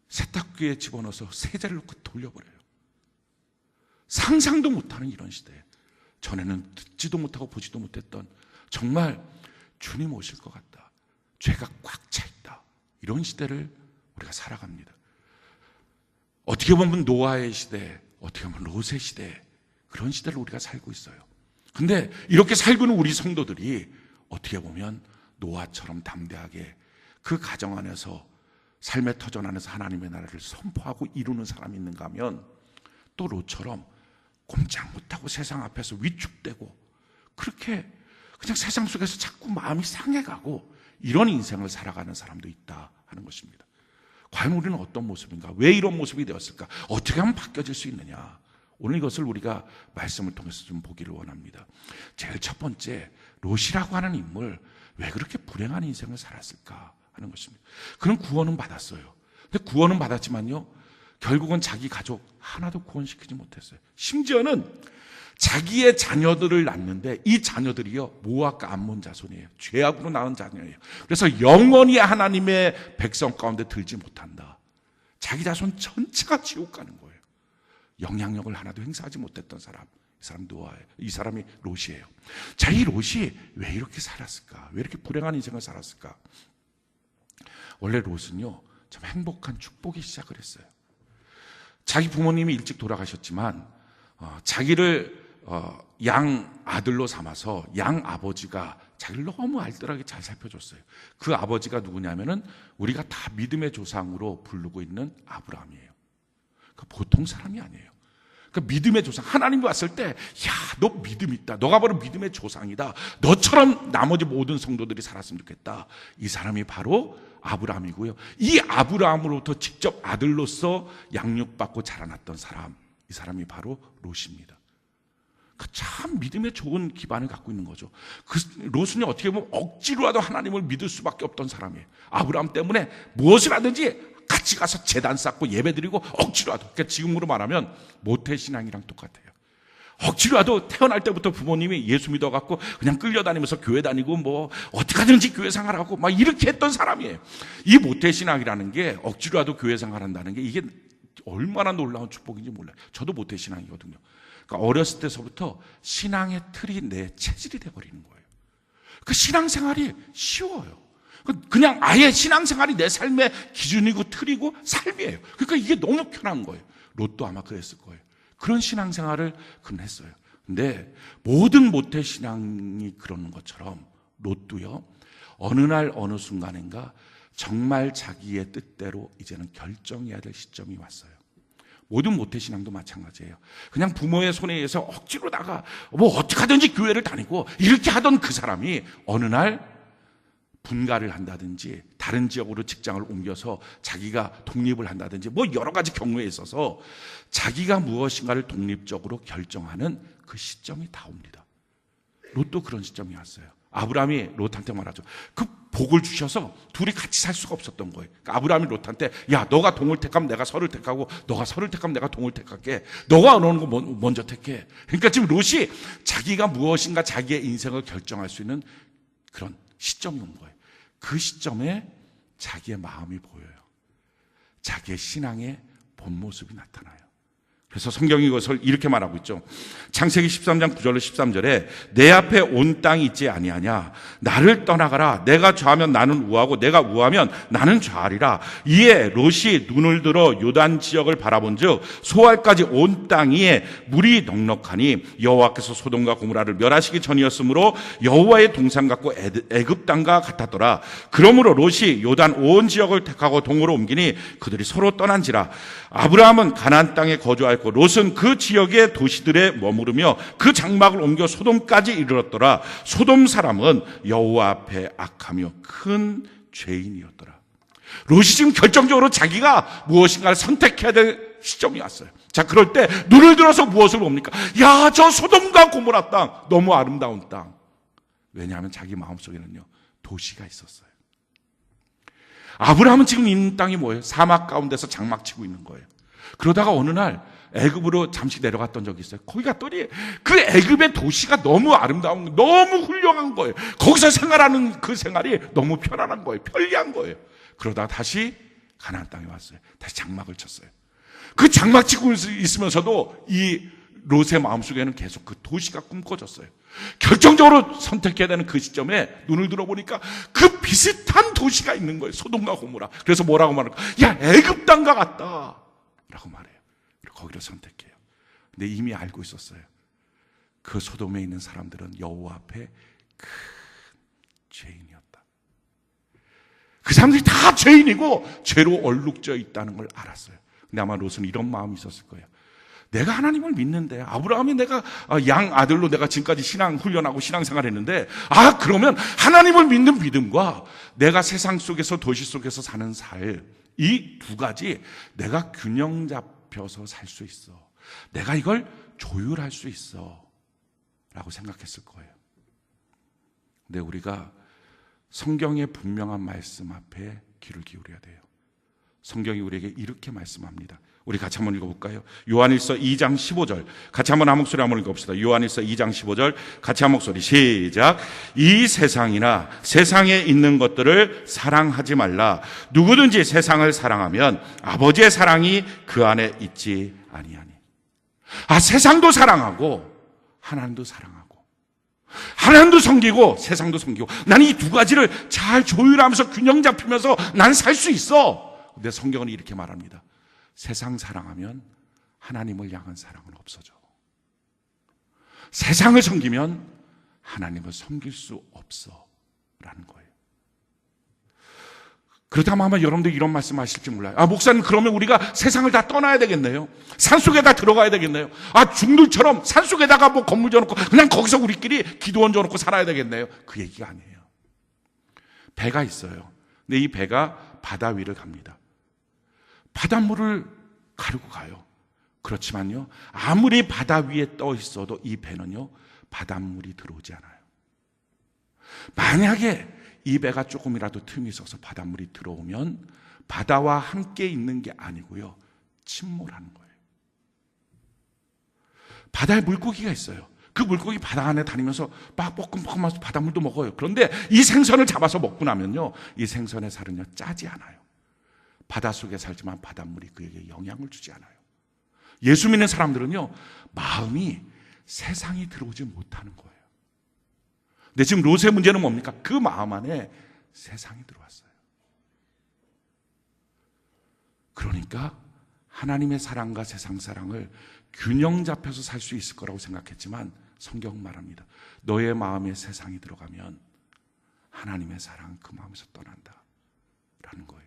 세탁기에 집어넣어서 세제를 넣고 돌려버려요. 상상도 못하는 이런 시대에, 전에는 듣지도 못하고 보지도 못했던, 정말 주님 오실 것 같다, 죄가 꽉 차 있다, 이런 시대를 우리가 살아갑니다. 어떻게 보면 노아의 시대, 어떻게 보면 롯의 시대, 그런 시대를 우리가 살고 있어요. 근데 이렇게 살고 있는 우리 성도들이 어떻게 보면 노아처럼 담대하게 그 가정 안에서, 삶의 터전 안에서 하나님의 나라를 선포하고 이루는 사람이 있는가 하면, 또 롯처럼 꼼짝 못하고 세상 앞에서 위축되고 그렇게 그냥 세상 속에서 자꾸 마음이 상해가고 이런 인생을 살아가는 사람도 있다 하는 것입니다. 과연 우리는 어떤 모습인가? 왜 이런 모습이 되었을까? 어떻게 하면 바뀌어질 수 있느냐? 오늘 이것을 우리가 말씀을 통해서 좀 보기를 원합니다. 제일 첫 번째, 롯이라고 하는 인물, 왜 그렇게 불행한 인생을 살았을까 하는 것입니다. 그는 구원은 받았어요. 근데 구원은 받았지만요, 결국은 자기 가족 하나도 구원시키지 못했어요. 심지어는 자기의 자녀들을 낳는데 이 자녀들이요, 모압과 암몬 자손이에요. 죄악으로 낳은 자녀예요. 그래서 영원히 하나님의 백성 가운데 들지 못한다. 자기 자손 전체가 지옥 가는 거예요. 영향력을 하나도 행사하지 못했던 사람, 이 사람 노아예요. 이 사람이 롯이에요. 자, 이 롯이 왜 이렇게 살았을까? 왜 이렇게 불행한 인생을 살았을까? 원래 롯은요, 참 행복한 축복이 시작을 했어요. 자기 부모님이 일찍 돌아가셨지만 자기를 양 아들로 삼아서 양 아버지가 자기를 너무 알뜰하게 잘 살펴줬어요. 그 아버지가 누구냐면은 우리가 다 믿음의 조상으로 부르고 있는 아브라함이에요. 그러니까 보통 사람이 아니에요. 그러니까 믿음의 조상, 하나님이 왔을 때, 야, 너 믿음 있다, 너가 바로 믿음의 조상이다, 너처럼 나머지 모든 성도들이 살았으면 좋겠다. 이 사람이 바로 아브라함이고요, 이 아브라함으로부터 직접 아들로서 양육받고 자라났던 사람, 이 사람이 바로 롯입니다. 참 믿음의 좋은 기반을 갖고 있는 거죠. 그 롯은 어떻게 보면 억지로라도 하나님을 믿을 수밖에 없던 사람이에요. 아브라함 때문에 무엇을 하든지 같이 가서 제단 쌓고 예배드리고 억지로라도, 그러니까 지금으로 말하면 모태신앙이랑 똑같아요. 억지로라도 태어날 때부터 부모님이 예수 믿어갖고 그냥 끌려다니면서 교회 다니고 뭐 어떻게 하든지 교회 생활하고 막 이렇게 했던 사람이에요. 이 모태신앙이라는 게, 억지로라도 교회 생활한다는 게, 이게 얼마나 놀라운 축복인지 몰라요. 저도 모태신앙이거든요. 그러니까 어렸을 때서부터 신앙의 틀이 내 체질이 돼버리는 거예요. 그 신앙생활이 쉬워요. 그냥 아예 신앙생활이 내 삶의 기준이고 틀이고 삶이에요. 그러니까 이게 너무 편한 거예요. 롯도 아마 그랬을 거예요. 그런 신앙생활을 그는 했어요. 근데 모든 모태신앙이 그러는 것처럼 롯도요, 어느 날 어느 순간인가 정말 자기의 뜻대로 이제는 결정해야 될 시점이 왔어요. 모든 모태신앙도 마찬가지예요. 그냥 부모의 손에 의해서 억지로다가 뭐 어떻게 하든지 교회를 다니고 이렇게 하던 그 사람이 어느 날 분가를 한다든지 다른 지역으로 직장을 옮겨서 자기가 독립을 한다든지 뭐 여러 가지 경우에 있어서 자기가 무엇인가를 독립적으로 결정하는 그 시점이 다 옵니다. 롯도 그런 시점이 왔어요. 아브라함이 롯한테 말하죠. 그 복을 주셔서 둘이 같이 살 수가 없었던 거예요. 그러니까 아브라함이 롯한테 야, 너가 동을 택하면 내가 서를 택하고 너가 서를 택하면 내가 동을 택할게. 너가 어느 거 먼저 택해. 그러니까 지금 롯이 자기가 무엇인가 자기의 인생을 결정할 수 있는 그런 시점이 온 거예요. 그 시점에 자기의 마음이 보여요. 자기의 신앙의 본 모습이 나타나요. 그래서 성경이 이것을 이렇게 말하고 있죠. 창세기 13장 9절로 13절에 내 앞에 온 땅이 있지 아니하냐. 나를 떠나가라. 내가 좌하면 나는 우하고 내가 우하면 나는 좌하리라. 이에 롯이 눈을 들어 요단 지역을 바라본즉 소알까지 온 땅 위에 물이 넉넉하니 여호와께서 소돔과 고모라를 멸하시기 전이었으므로 여호와의 동산 같고 애굽 땅과 같았더라. 그러므로 롯이 요단 온 지역을 택하고 동으로 옮기니 그들이 서로 떠난지라. 아브라함은 가나안 땅에 거주하였고 롯은 그 지역의 도시들에 머무르며 그 장막을 옮겨 소돔까지 이르렀더라. 소돔 사람은 여호와 앞에 악하며 큰 죄인이었더라. 롯이 지금 결정적으로 자기가 무엇인가를 선택해야 될 시점이 왔어요. 자, 그럴 때 눈을 들어서 무엇을 봅니까? 야, 저 소돔과 고모라 땅, 너무 아름다운 땅. 왜냐하면 자기 마음속에는요 도시가 있었어요. 아브라함은 지금 있는 땅이 뭐예요? 사막 가운데서 장막 치고 있는 거예요. 그러다가 어느 날 애굽으로 잠시 내려갔던 적이 있어요. 거기 갔더니 그 애굽의 도시가 너무 아름다운, 너무 훌륭한 거예요. 거기서 생활하는 그 생활이 너무 편안한 거예요. 편리한 거예요. 그러다가 다시 가나안 땅에 왔어요. 다시 장막을 쳤어요. 그 장막 치고 있으면서도 이 롯의 마음속에는 계속 그 도시가 꿈꿔졌어요. 결정적으로 선택해야 되는 그 시점에 눈을 들어보니까 그 비슷한 도시가 있는 거예요. 소돔과 고모라. 그래서 뭐라고 말할까? 야, 애굽 땅과 같다 라고 말해요. 거기를 선택해요. 근데 이미 알고 있었어요. 그 소돔에 있는 사람들은 여호와 앞에 큰 죄인이었다. 그 사람들이 다 죄인이고 죄로 얼룩져 있다는 걸 알았어요. 근데 아마 롯은 이런 마음이 있었을 거예요. 내가 하나님을 믿는데, 아브라함이 내가 양 아들로 내가 지금까지 신앙 훈련하고 신앙생활 했는데, 그러면 하나님을 믿는 믿음과 내가 세상 속에서 도시 속에서 사는 살, 이 두 가지 내가 균형 잡혀서 살 수 있어. 내가 이걸 조율할 수 있어 라고 생각했을 거예요. 근데 우리가 성경의 분명한 말씀 앞에 귀를 기울여야 돼요. 성경이 우리에게 이렇게 말씀합니다. 우리 같이 한번 읽어볼까요? 요한일서 2장 15절 같이 한번 한 목소리 한번 읽어봅시다. 요한일서 2장 15절 같이 한 목소리 시작. 이 세상이나 세상에 있는 것들을 사랑하지 말라. 누구든지 세상을 사랑하면 아버지의 사랑이 그 안에 있지 아니하니. 세상도 사랑하고 하나님도 사랑하고 하나님도 섬기고 세상도 섬기고 난 이 두 가지를 잘 조율하면서 균형 잡히면서 난 살 수 있어. 근데 성경은 이렇게 말합니다. 세상 사랑하면 하나님을 향한 사랑은 없어져. 세상을 섬기면 하나님을 섬길 수 없어 라는 거예요. 그렇다면 아마 여러분들 이런 말씀 하실지 몰라요. 목사님, 그러면 우리가 세상을 다 떠나야 되겠네요. 산속에다 들어가야 되겠네요. 중들처럼 산속에다가 뭐 건물 져놓고 그냥 거기서 우리끼리 기도원 져놓고 살아야 되겠네요. 그 얘기가 아니에요. 배가 있어요. 근데 이 배가 바다 위를 갑니다. 바닷물을 가르고 가요. 그렇지만요, 아무리 바다 위에 떠 있어도 이 배는요, 바닷물이 들어오지 않아요. 만약에 이 배가 조금이라도 틈이 있어서 바닷물이 들어오면 바다와 함께 있는 게 아니고요, 침몰하는 거예요. 바다에 물고기가 있어요. 그 물고기 바다 안에 다니면서 막 뻐끔뻐끔하면서 바닷물도 먹어요. 그런데 이 생선을 잡아서 먹고 나면요, 이 생선의 살은요, 짜지 않아요. 바닷속에 살지만 바닷물이 그에게 영향을 주지 않아요. 예수 믿는 사람들은요, 마음이 세상이 들어오지 못하는 거예요. 근데 지금 롯의 문제는 뭡니까? 그 마음 안에 세상이 들어왔어요. 그러니까 하나님의 사랑과 세상 사랑을 균형 잡혀서 살 수 있을 거라고 생각했지만 성경은 말합니다. 너의 마음에 세상이 들어가면 하나님의 사랑은 그 마음에서 떠난다 라는 거예요.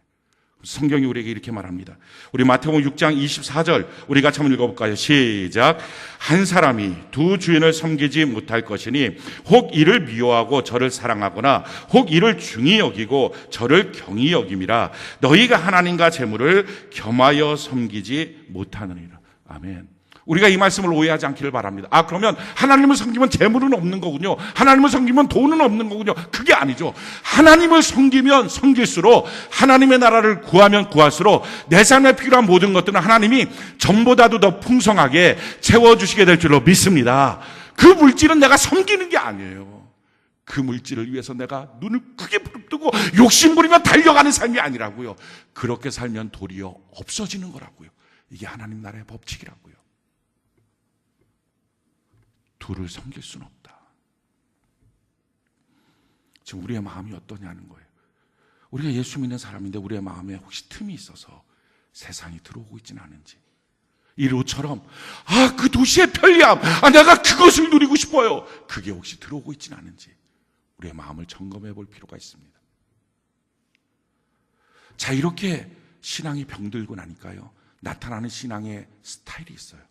성경이 우리에게 이렇게 말합니다. 우리 마태복음 6장 24절 우리 같이 한번 읽어볼까요? 시작. 한 사람이 두 주인을 섬기지 못할 것이니 혹 이를 미워하고 저를 사랑하거나 혹 이를 중히 여기고 저를 경히 여김이라. 너희가 하나님과 재물을 겸하여 섬기지 못하느니라. 아멘. 우리가 이 말씀을 오해하지 않기를 바랍니다. 그러면 하나님을 섬기면 재물은 없는 거군요. 하나님을 섬기면 돈은 없는 거군요. 그게 아니죠. 하나님을 섬기면 섬길수록, 하나님의 나라를 구하면 구할수록 내 삶에 필요한 모든 것들은 하나님이 전보다도 더 풍성하게 채워주시게 될 줄로 믿습니다. 그 물질은 내가 섬기는 게 아니에요. 그 물질을 위해서 내가 눈을 크게 부릅뜨고 욕심부리며 달려가는 삶이 아니라고요. 그렇게 살면 도리어 없어지는 거라고요. 이게 하나님 나라의 법칙이라고요. 둘을 섬길 수는 없다. 지금 우리의 마음이 어떠냐는 거예요. 우리가 예수 믿는 사람인데 우리의 마음에 혹시 틈이 있어서 세상이 들어오고 있지는 않은지, 이 롯처럼 그 도시의 편리함, 내가 그것을 누리고 싶어요, 그게 혹시 들어오고 있지는 않은지 우리의 마음을 점검해 볼 필요가 있습니다. 자, 이렇게 신앙이 병들고 나니까요, 나타나는 신앙의 스타일이 있어요.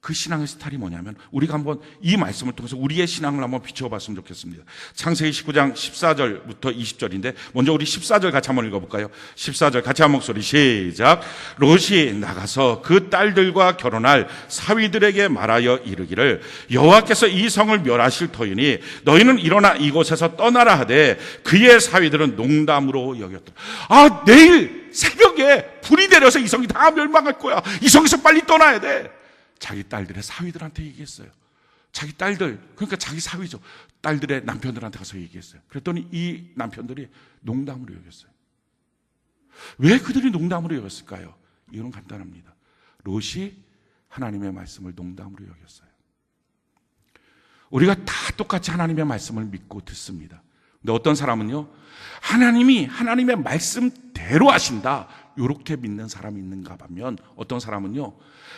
그 신앙의 스타일이 뭐냐면, 우리가 한번 이 말씀을 통해서 우리의 신앙을 한번 비춰봤으면 좋겠습니다. 창세기 19장 14절부터 20절인데 먼저 우리 14절 같이 한번 읽어볼까요? 14절 같이 한 목소리 시작. 롯이 나가서 그 딸들과 결혼할 사위들에게 말하여 이르기를, 여호와께서 이 성을 멸하실 터이니 너희는 일어나 이곳에서 떠나라 하되 그의 사위들은 농담으로 여겼더라. 내일 새벽에 불이 내려서 이 성이 다 멸망할 거야. 이 성에서 빨리 떠나야 돼. 자기 딸들의 사위들한테 얘기했어요. 자기 딸들, 그러니까 자기 사위죠. 딸들의 남편들한테 가서 얘기했어요. 그랬더니 이 남편들이 농담으로 여겼어요. 왜 그들이 농담으로 여겼을까요? 이유는 간단합니다. 롯이 하나님의 말씀을 농담으로 여겼어요. 우리가 다 똑같이 하나님의 말씀을 믿고 듣습니다. 근데 어떤 사람은요, 하나님이 하나님의 말씀대로 하신다, 이렇게 믿는 사람이 있는가 하면, 어떤 사람은요,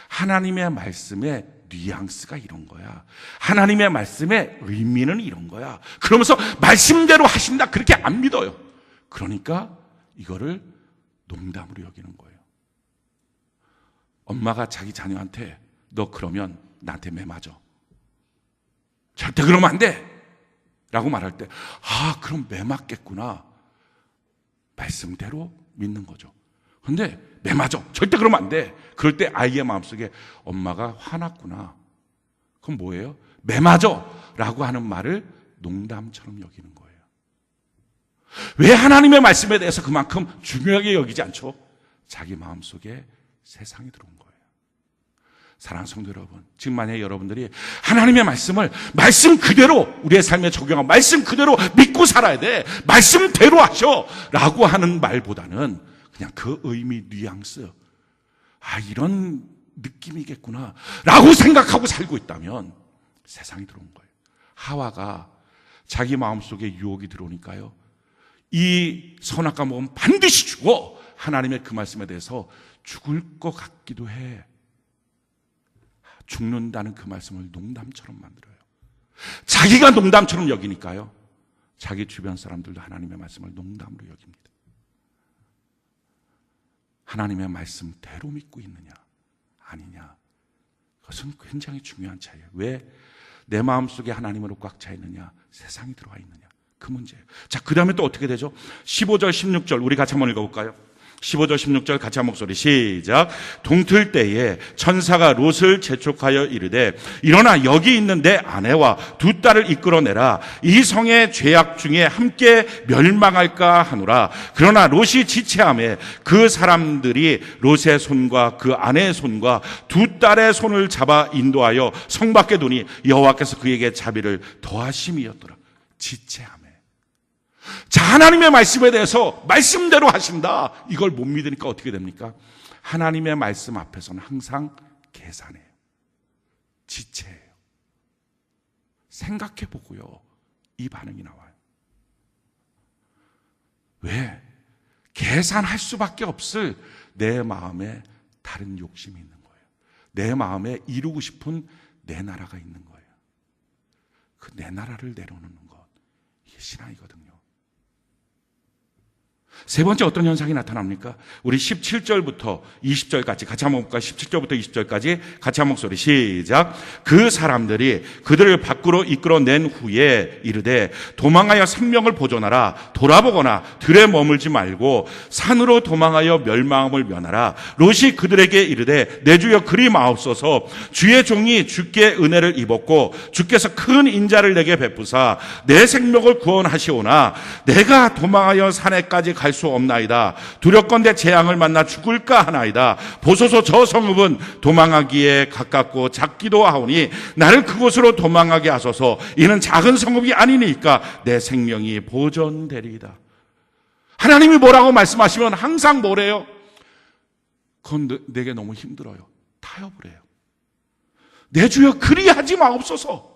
하나님의 말씀의 뉘앙스가 이런 거야, 하나님의 말씀의 의미는 이런 거야, 그러면서 말씀대로 하신다, 그렇게 안 믿어요. 그러니까 이거를 농담으로 여기는 거예요. 엄마가 자기 자녀한테 너 그러면 나한테 매 맞아, 절대 그러면 안 돼 라고 말할 때, 그럼 매 맞겠구나, 말씀대로 믿는 거죠. 근데 매 맞아, 절대 그러면 안 돼, 그럴 때 아이의 마음속에 엄마가 화났구나, 그럼 뭐예요? 매 맞아 라고 하는 말을 농담처럼 여기는 거예요. 왜 하나님의 말씀에 대해서 그만큼 중요하게 여기지 않죠? 자기 마음속에 세상이 들어온 거예요. 사랑하는 성도 여러분, 지금 만약에 여러분들이 하나님의 말씀을 말씀 그대로 우리의 삶에 적용하고 말씀 그대로 믿고 살아야 돼, 말씀대로 하셔 라고 하는 말보다는 그냥 그 의미, 뉘앙스, 이런 느낌이겠구나 라고 생각하고 살고 있다면 세상이 들어온 거예요. 하와가 자기 마음속에 유혹이 들어오니까요, 이 선악과 먹으면 반드시 죽어, 하나님의 그 말씀에 대해서 죽을 것 같기도 해, 죽는다는 그 말씀을 농담처럼 만들어요. 자기가 농담처럼 여기니까요, 자기 주변 사람들도 하나님의 말씀을 농담으로 여깁니다. 하나님의 말씀대로 믿고 있느냐 아니냐, 그것은 굉장히 중요한 차이예요. 왜? 내 마음속에 하나님으로 꽉 차 있느냐, 세상이 들어와 있느냐, 그 문제예요. 자, 그 다음에 또 어떻게 되죠? 15절 16절 우리 같이 한번 읽어볼까요? 15절 16절 같이 한 목소리 시작. 동틀 때에 천사가 롯을 재촉하여 이르되, 일어나 여기 있는 내 아내와 두 딸을 이끌어내라, 이 성의 죄악 중에 함께 멸망할까 하노라. 그러나 롯이 지체하매 그 사람들이 롯의 손과 그 아내의 손과 두 딸의 손을 잡아 인도하여 성 밖에 두니 여호와께서 그에게 자비를 더하심이었더라. 지체하매. 자, 하나님의 말씀에 대해서 말씀대로 하신다, 이걸 못 믿으니까 어떻게 됩니까? 하나님의 말씀 앞에서는 항상 계산해요. 지체해요. 생각해보고요, 이 반응이 나와요. 왜? 계산할 수밖에 없을 내 마음에 다른 욕심이 있는 거예요. 내 마음에 이루고 싶은 내 나라가 있는 거예요. 그 내 나라를 내려놓는 것, 이게 신앙이거든요. 세 번째 어떤 현상이 나타납니까? 우리 17절부터 20절까지 같이 한번 볼까요? 17절부터 20절까지 같이 한번 목소리 시작. 그 사람들이 그들을 밖으로 이끌어낸 후에 이르되 도망하여 생명을 보존하라. 돌아보거나 들에 머물지 말고 산으로 도망하여 멸망함을 면하라. 롯이 그들에게 이르되 내 주여 그리 마옵소서. 주의 종이 주께 은혜를 입었고 주께서 큰 인자를 내게 베푸사 내 생명을 구원하시오나 내가 도망하여 산에까지 갈 수 없나이다. 두렵건대 재앙을 만나 죽을까 하나이다. 보소서 저 성읍은 도망하기에 가깝고 작기도 하오니 나를 그곳으로 도망하게 하소서. 이는 작은 성읍이 아니니까 내 생명이 보존되리이다. 하나님이 뭐라고 말씀하시면 항상 뭐래요? 그건 내게 너무 힘들어요. 타협을 해요. 내 주여 그리하지 마옵소서.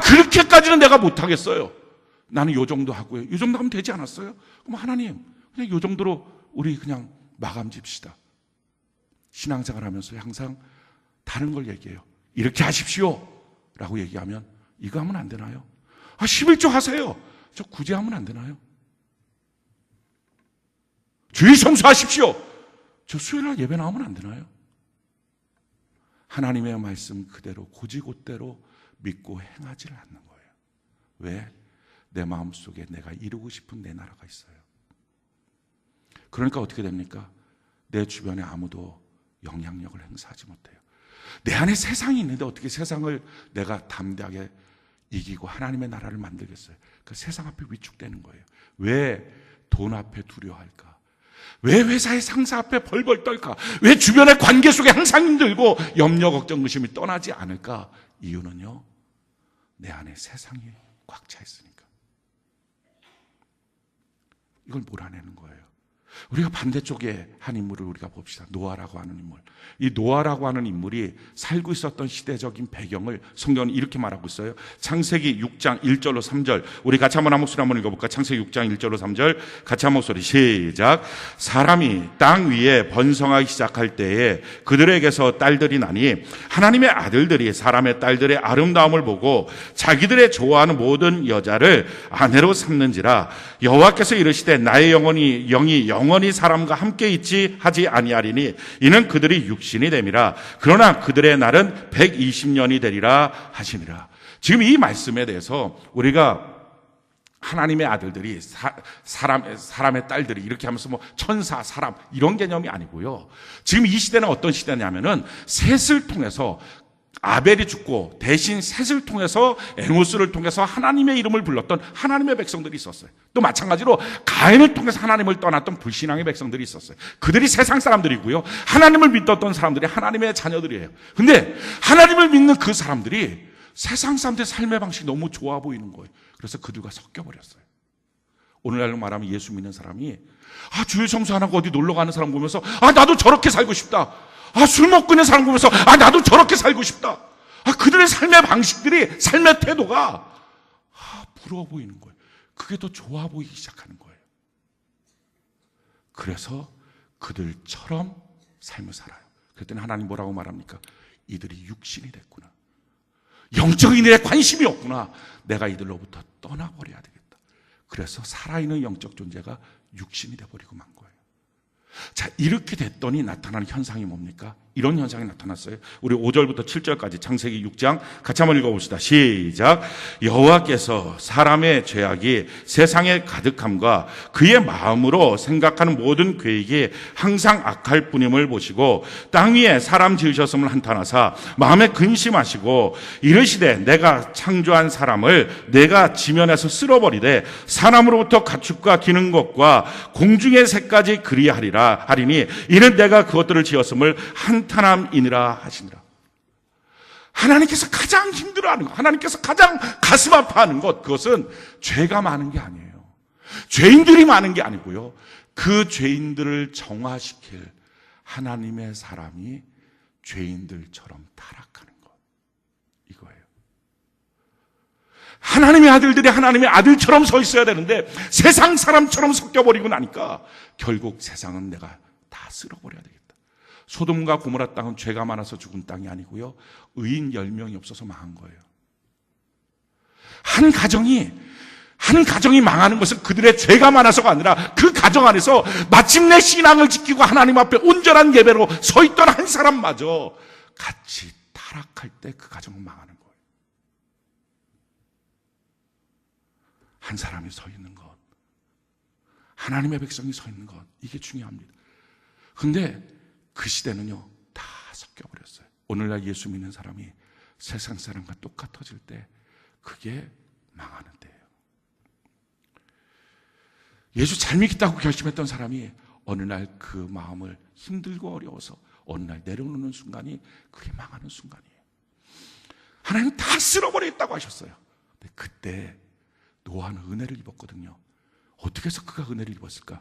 그렇게까지는 내가 못하겠어요. 나는 요 정도 하고요. 요 정도 하면 되지 않았어요? 그럼 하나님, 그냥 요 정도로 우리 그냥 마감 집시다. 신앙생활 하면서 항상 다른 걸 얘기해요. 이렇게 하십시오. 라고 얘기하면 이거 하면 안 되나요? 11조 하세요. 저 굳이 하면 안 되나요? 주일 성수하십시오. 저 수요일날 예배 나오면 안 되나요? 하나님의 말씀 그대로 고지곳대로 믿고 행하지를 않는 거예요. 왜? 내 마음속에 내가 이루고 싶은 내 나라가 있어요. 그러니까 어떻게 됩니까? 내 주변에 아무도 영향력을 행사하지 못해요. 내 안에 세상이 있는데 어떻게 세상을 내가 담대하게 이기고 하나님의 나라를 만들겠어요? 그 세상 앞에 위축되는 거예요. 왜 돈 앞에 두려워할까? 왜 회사의 상사 앞에 벌벌 떨까? 왜 주변의 관계 속에 항상 힘들고 염려, 걱정, 의심이 떠나지 않을까? 이유는요, 내 안에 세상이 꽉 차 있으니까. 이걸 몰아내는 거예요. 우리가 반대쪽에 한 인물을 우리가 봅시다. 노아라고 하는 인물. 이 노아라고 하는 인물이 살고 있었던 시대적인 배경을 성경은 이렇게 말하고 있어요. 창세기 6장 1절로 3절. 우리 같이 한번 한 목소리 한번 읽어볼까? 창세기 6장 1절로 3절. 같이 한 목소리 시작. 사람이 땅 위에 번성하기 시작할 때에 그들에게서 딸들이 나니 하나님의 아들들이 사람의 딸들의 아름다움을 보고 자기들의 좋아하는 모든 여자를 아내로 삼는지라. 여호와께서 이르시되 나의 영이 영원히 사람과 함께 있지 하지 아니하리니 이는 그들이 육신이 됨이라. 그러나 그들의 날은 120년이 되리라 하시니라. 지금 이 말씀에 대해서 우리가 하나님의 아들들이 사람의 딸들이 이렇게 하면서 뭐 천사, 사람 이런 개념이 아니고요. 지금 이 시대는 어떤 시대냐면은 셋을 통해서 아벨이 죽고 대신 셋을 통해서 에노스를 통해서 하나님의 이름을 불렀던 하나님의 백성들이 있었어요. 또 마찬가지로 가인을 통해서 하나님을 떠났던 불신앙의 백성들이 있었어요. 그들이 세상 사람들이고요. 하나님을 믿었던 사람들이 하나님의 자녀들이에요. 근데 하나님을 믿는 그 사람들이 세상 사람들의 삶의 방식이 너무 좋아 보이는 거예요. 그래서 그들과 섞여버렸어요. 오늘날로 말하면 예수 믿는 사람이 주일 성수 안 하고 어디 놀러 가는 사람 보면서 나도 저렇게 살고 싶다. 술 먹고 있는 사람 보면서 나도 저렇게 살고 싶다. 그들의 삶의 방식들이, 삶의 태도가 부러워 보이는 거예요. 그게 더 좋아 보이기 시작하는 거예요. 그래서 그들처럼 삶을 살아요. 그랬더니 하나님 뭐라고 말합니까? 이들이 육신이 됐구나. 영적인 일에 관심이 없구나. 내가 이들로부터 떠나버려야 되겠다. 그래서 살아있는 영적 존재가 육신이 돼버리고 만 거예요. 자, 이렇게 됐더니 나타나는 현상이 뭡니까? 이런 현상이 나타났어요. 우리 5절부터 7절까지 창세기 6장 같이 한번 읽어봅시다. 시작. 여호와께서 사람의 죄악이 세상에 가득함과 그의 마음으로 생각하는 모든 계획이 항상 악할 뿐임을 보시고 땅 위에 사람 지으셨음을 한탄하사 마음에 근심하시고 이르시되 내가 창조한 사람을 내가 지면에서 쓸어버리되 사람으로부터 가축과 기는 것과 공중의 새까지 그리하리라 하리니 이는 내가 그것들을 지었음을 한탄함이니라 하시니라. 하나님께서 가장 힘들어하는 것, 하나님께서 가장 가슴 아파하는 것, 그것은 죄가 많은 게 아니에요. 죄인들이 많은 게 아니고요. 그 죄인들을 정화시킬 하나님의 사람이 죄인들처럼 타락하는 것, 이거예요. 하나님의 아들들이 하나님의 아들처럼 서 있어야 되는데 세상 사람처럼 섞여버리고 나니까 결국 세상은 내가 다 쓸어버려야 되겠다. 소돔과 고모라 땅은 죄가 많아서 죽은 땅이 아니고요, 의인 10명이 없어서 망한 거예요. 한 가정이 한 가정이 망하는 것은 그들의 죄가 많아서가 아니라 그 가정 안에서 마침내 신앙을 지키고 하나님 앞에 온전한 예배로 서 있던 한 사람마저 같이 타락할 때 그 가정은 망하는 거예요. 한 사람이 서 있는 것, 하나님의 백성이 서 있는 것, 이게 중요합니다. 근데 그 시대는요, 다 섞여버렸어요. 오늘날 예수 믿는 사람이 세상 사람과 똑같아질 때 그게 망하는 때예요. 예수 잘 믿겠다고 결심했던 사람이 어느 날 그 마음을 힘들고 어려워서 어느 날 내려놓는 순간이 그게 망하는 순간이에요. 하나님 다 쓸어버리겠다고 하셨어요. 근데 그때 노아는 은혜를 입었거든요. 어떻게 해서 그가 은혜를 입었을까?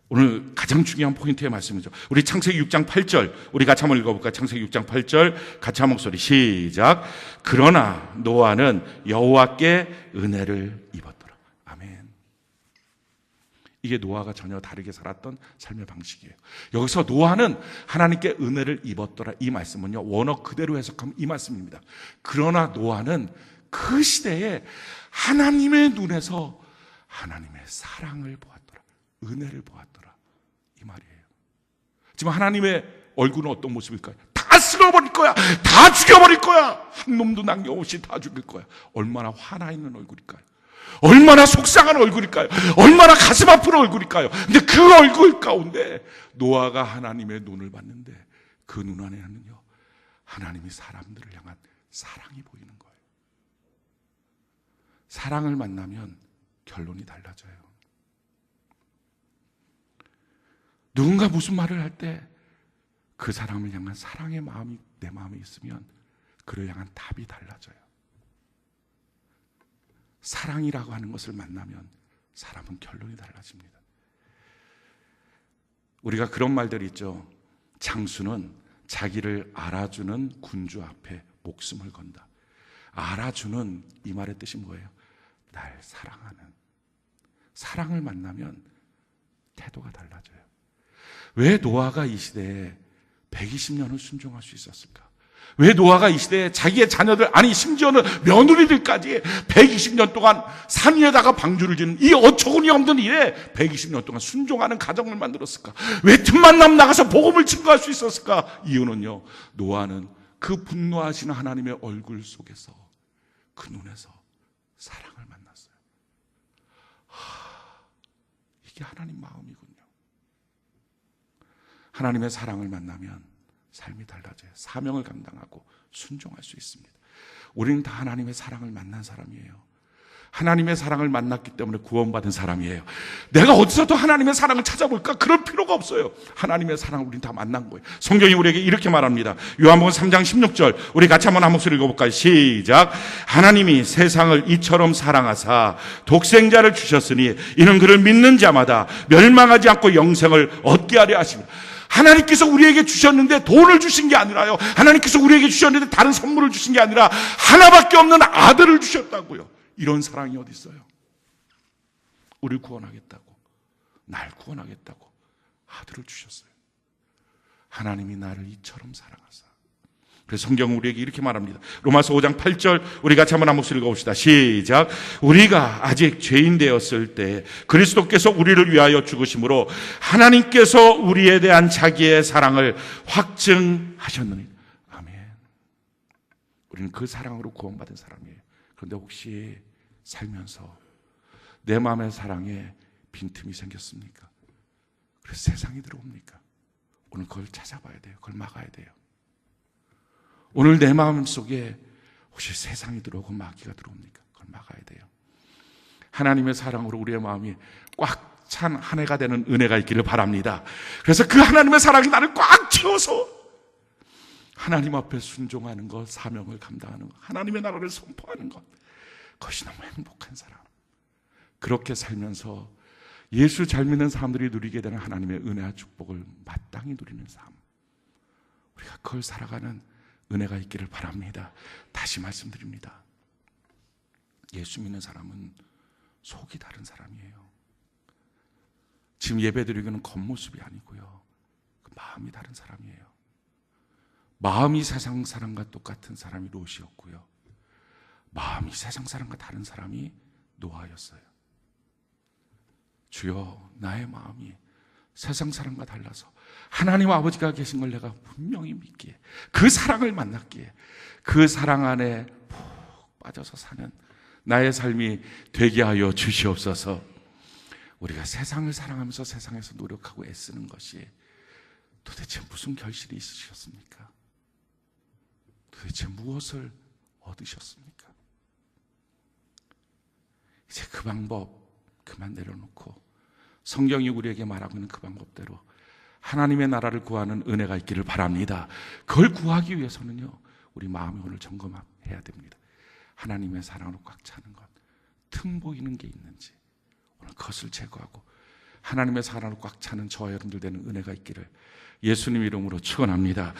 오늘 가장 중요한 포인트의 말씀이죠. 우리 창세기 6장 8절 우리 같이 한번 읽어볼까요? 창세기 6장 8절 같이 한 목소리 시작. 그러나 노아는 여호와께 은혜를 입었더라. 아멘. 이게 노아가 전혀 다르게 살았던 삶의 방식이에요. 여기서 노아는 하나님께 은혜를 입었더라, 이 말씀은요, 원어 그대로 해석하면 이 말씀입니다. 그러나 노아는 그 시대에 하나님의 눈에서 하나님의 사랑을 보았더라, 은혜를 보았더라, 이 말이에요. 지금 하나님의 얼굴은 어떤 모습일까요? 다 쓸어버릴 거야, 다 죽여버릴 거야, 한 놈도 남겨없이 다 죽일 거야. 얼마나 화나 있는 얼굴일까요? 얼마나 속상한 얼굴일까요? 얼마나 가슴 아픈 얼굴일까요? 근데 그 얼굴 가운데 노아가 하나님의 눈을 봤는데 그 눈 안에는요, 하나님이 사람들을 향한 사랑이 보이는 거예요. 사랑을 만나면 결론이 달라져요. 누군가 무슨 말을 할 때 그 사람을 향한 사랑의 마음이 내 마음에 있으면 그를 향한 답이 달라져요. 사랑이라고 하는 것을 만나면 사람은 결론이 달라집니다. 우리가 그런 말들이 있죠. 장수는 자기를 알아주는 군주 앞에 목숨을 건다. 알아주는, 이 말의 뜻이 뭐예요? 날 사랑하는. 사랑을 만나면 태도가 달라져요. 왜 노아가 이 시대에 120년을 순종할 수 있었을까? 왜 노아가 이 시대에 자기의 자녀들, 아니 심지어는 며느리들까지 120년 동안 산 위에다가 방주를 짓는 이 어처구니 없는 일에 120년 동안 순종하는 가정을 만들었을까? 왜 틈만 나면 나가서 복음을 증거할 수 있었을까? 이유는요, 노아는 그 분노하시는 하나님의 얼굴 속에서, 그 눈에서 사랑을 만났어요. 이게 하나님 마음이군요. 하나님의 사랑을 만나면 삶이 달라져요. 사명을 감당하고 순종할 수 있습니다. 우리는 다 하나님의 사랑을 만난 사람이에요. 하나님의 사랑을 만났기 때문에 구원받은 사람이에요. 내가 어디서 또 하나님의 사랑을 찾아볼까? 그럴 필요가 없어요. 하나님의 사랑을 우리는 다 만난 거예요. 성경이 우리에게 이렇게 말합니다. 요한복음 3장 16절 우리 같이 한번 한 목소리 읽어볼까요? 시작. 하나님이 세상을 이처럼 사랑하사 독생자를 주셨으니 이는 그를 믿는 자마다 멸망하지 않고 영생을 얻게 하려 하십니다. 하나님께서 우리에게 주셨는데 돈을 주신 게 아니라요, 하나님께서 우리에게 주셨는데 다른 선물을 주신 게 아니라 하나밖에 없는 아들을 주셨다고요. 이런 사랑이 어디 있어요? 우리를 구원하겠다고, 날 구원하겠다고 아들을 주셨어요. 하나님이 나를 이처럼 사랑하사. 그래서 성경은 우리에게 이렇게 말합니다. 로마서 5장 8절 우리 같이 한번 한 목소리 읽어봅시다. 시작. 우리가 아직 죄인 되었을 때 그리스도께서 우리를 위하여 죽으심으로 하나님께서 우리에 대한 자기의 사랑을 확증하셨느니. 아멘. 우리는 그 사랑으로 구원받은 사람이에요. 그런데 혹시 살면서 내 마음의 사랑에 빈틈이 생겼습니까? 그래서 세상이 들어옵니까? 오늘 그걸 찾아봐야 돼요. 그걸 막아야 돼요. 오늘 내 마음 속에 혹시 세상이 들어오고 마귀가 들어옵니까? 그걸 막아야 돼요. 하나님의 사랑으로 우리의 마음이 꽉 찬 한 해가 되는 은혜가 있기를 바랍니다. 그래서 그 하나님의 사랑이 나를 꽉 채워서 하나님 앞에 순종하는 것, 사명을 감당하는 것, 하나님의 나라를 선포하는 것, 그것이 너무 행복한 사람. 그렇게 살면서 예수 잘 믿는 사람들이 누리게 되는 하나님의 은혜와 축복을 마땅히 누리는 삶, 우리가 그걸 살아가는 은혜가 있기를 바랍니다. 다시 말씀드립니다. 예수 믿는 사람은 속이 다른 사람이에요. 지금 예배드리고는 겉모습이 아니고요, 그 마음이 다른 사람이에요. 마음이 세상 사람과 똑같은 사람이 롯이었고요, 마음이 세상 사람과 다른 사람이 노아였어요. 주여, 나의 마음이 세상 사람과 달라서 하나님 아버지가 계신 걸 내가 분명히 믿기에, 그 사랑을 만났기에 그 사랑 안에 푹 빠져서 사는 나의 삶이 되게 하여 주시옵소서. 우리가 세상을 사랑하면서 세상에서 노력하고 애쓰는 것이 도대체 무슨 결실이 있으셨습니까? 도대체 무엇을 얻으셨습니까? 이제 그 방법 그만 내려놓고 성경이 우리에게 말하고 있는 그 방법대로 하나님의 나라를 구하는 은혜가 있기를 바랍니다. 그걸 구하기 위해서는요, 우리 마음이 오늘 점검해야 됩니다. 하나님의 사랑으로 꽉 차는 것, 틈 보이는 게 있는지 오늘 그것을 제거하고 하나님의 사랑으로 꽉 차는 저와 여러분들 되는 은혜가 있기를 예수님 이름으로 축원합니다.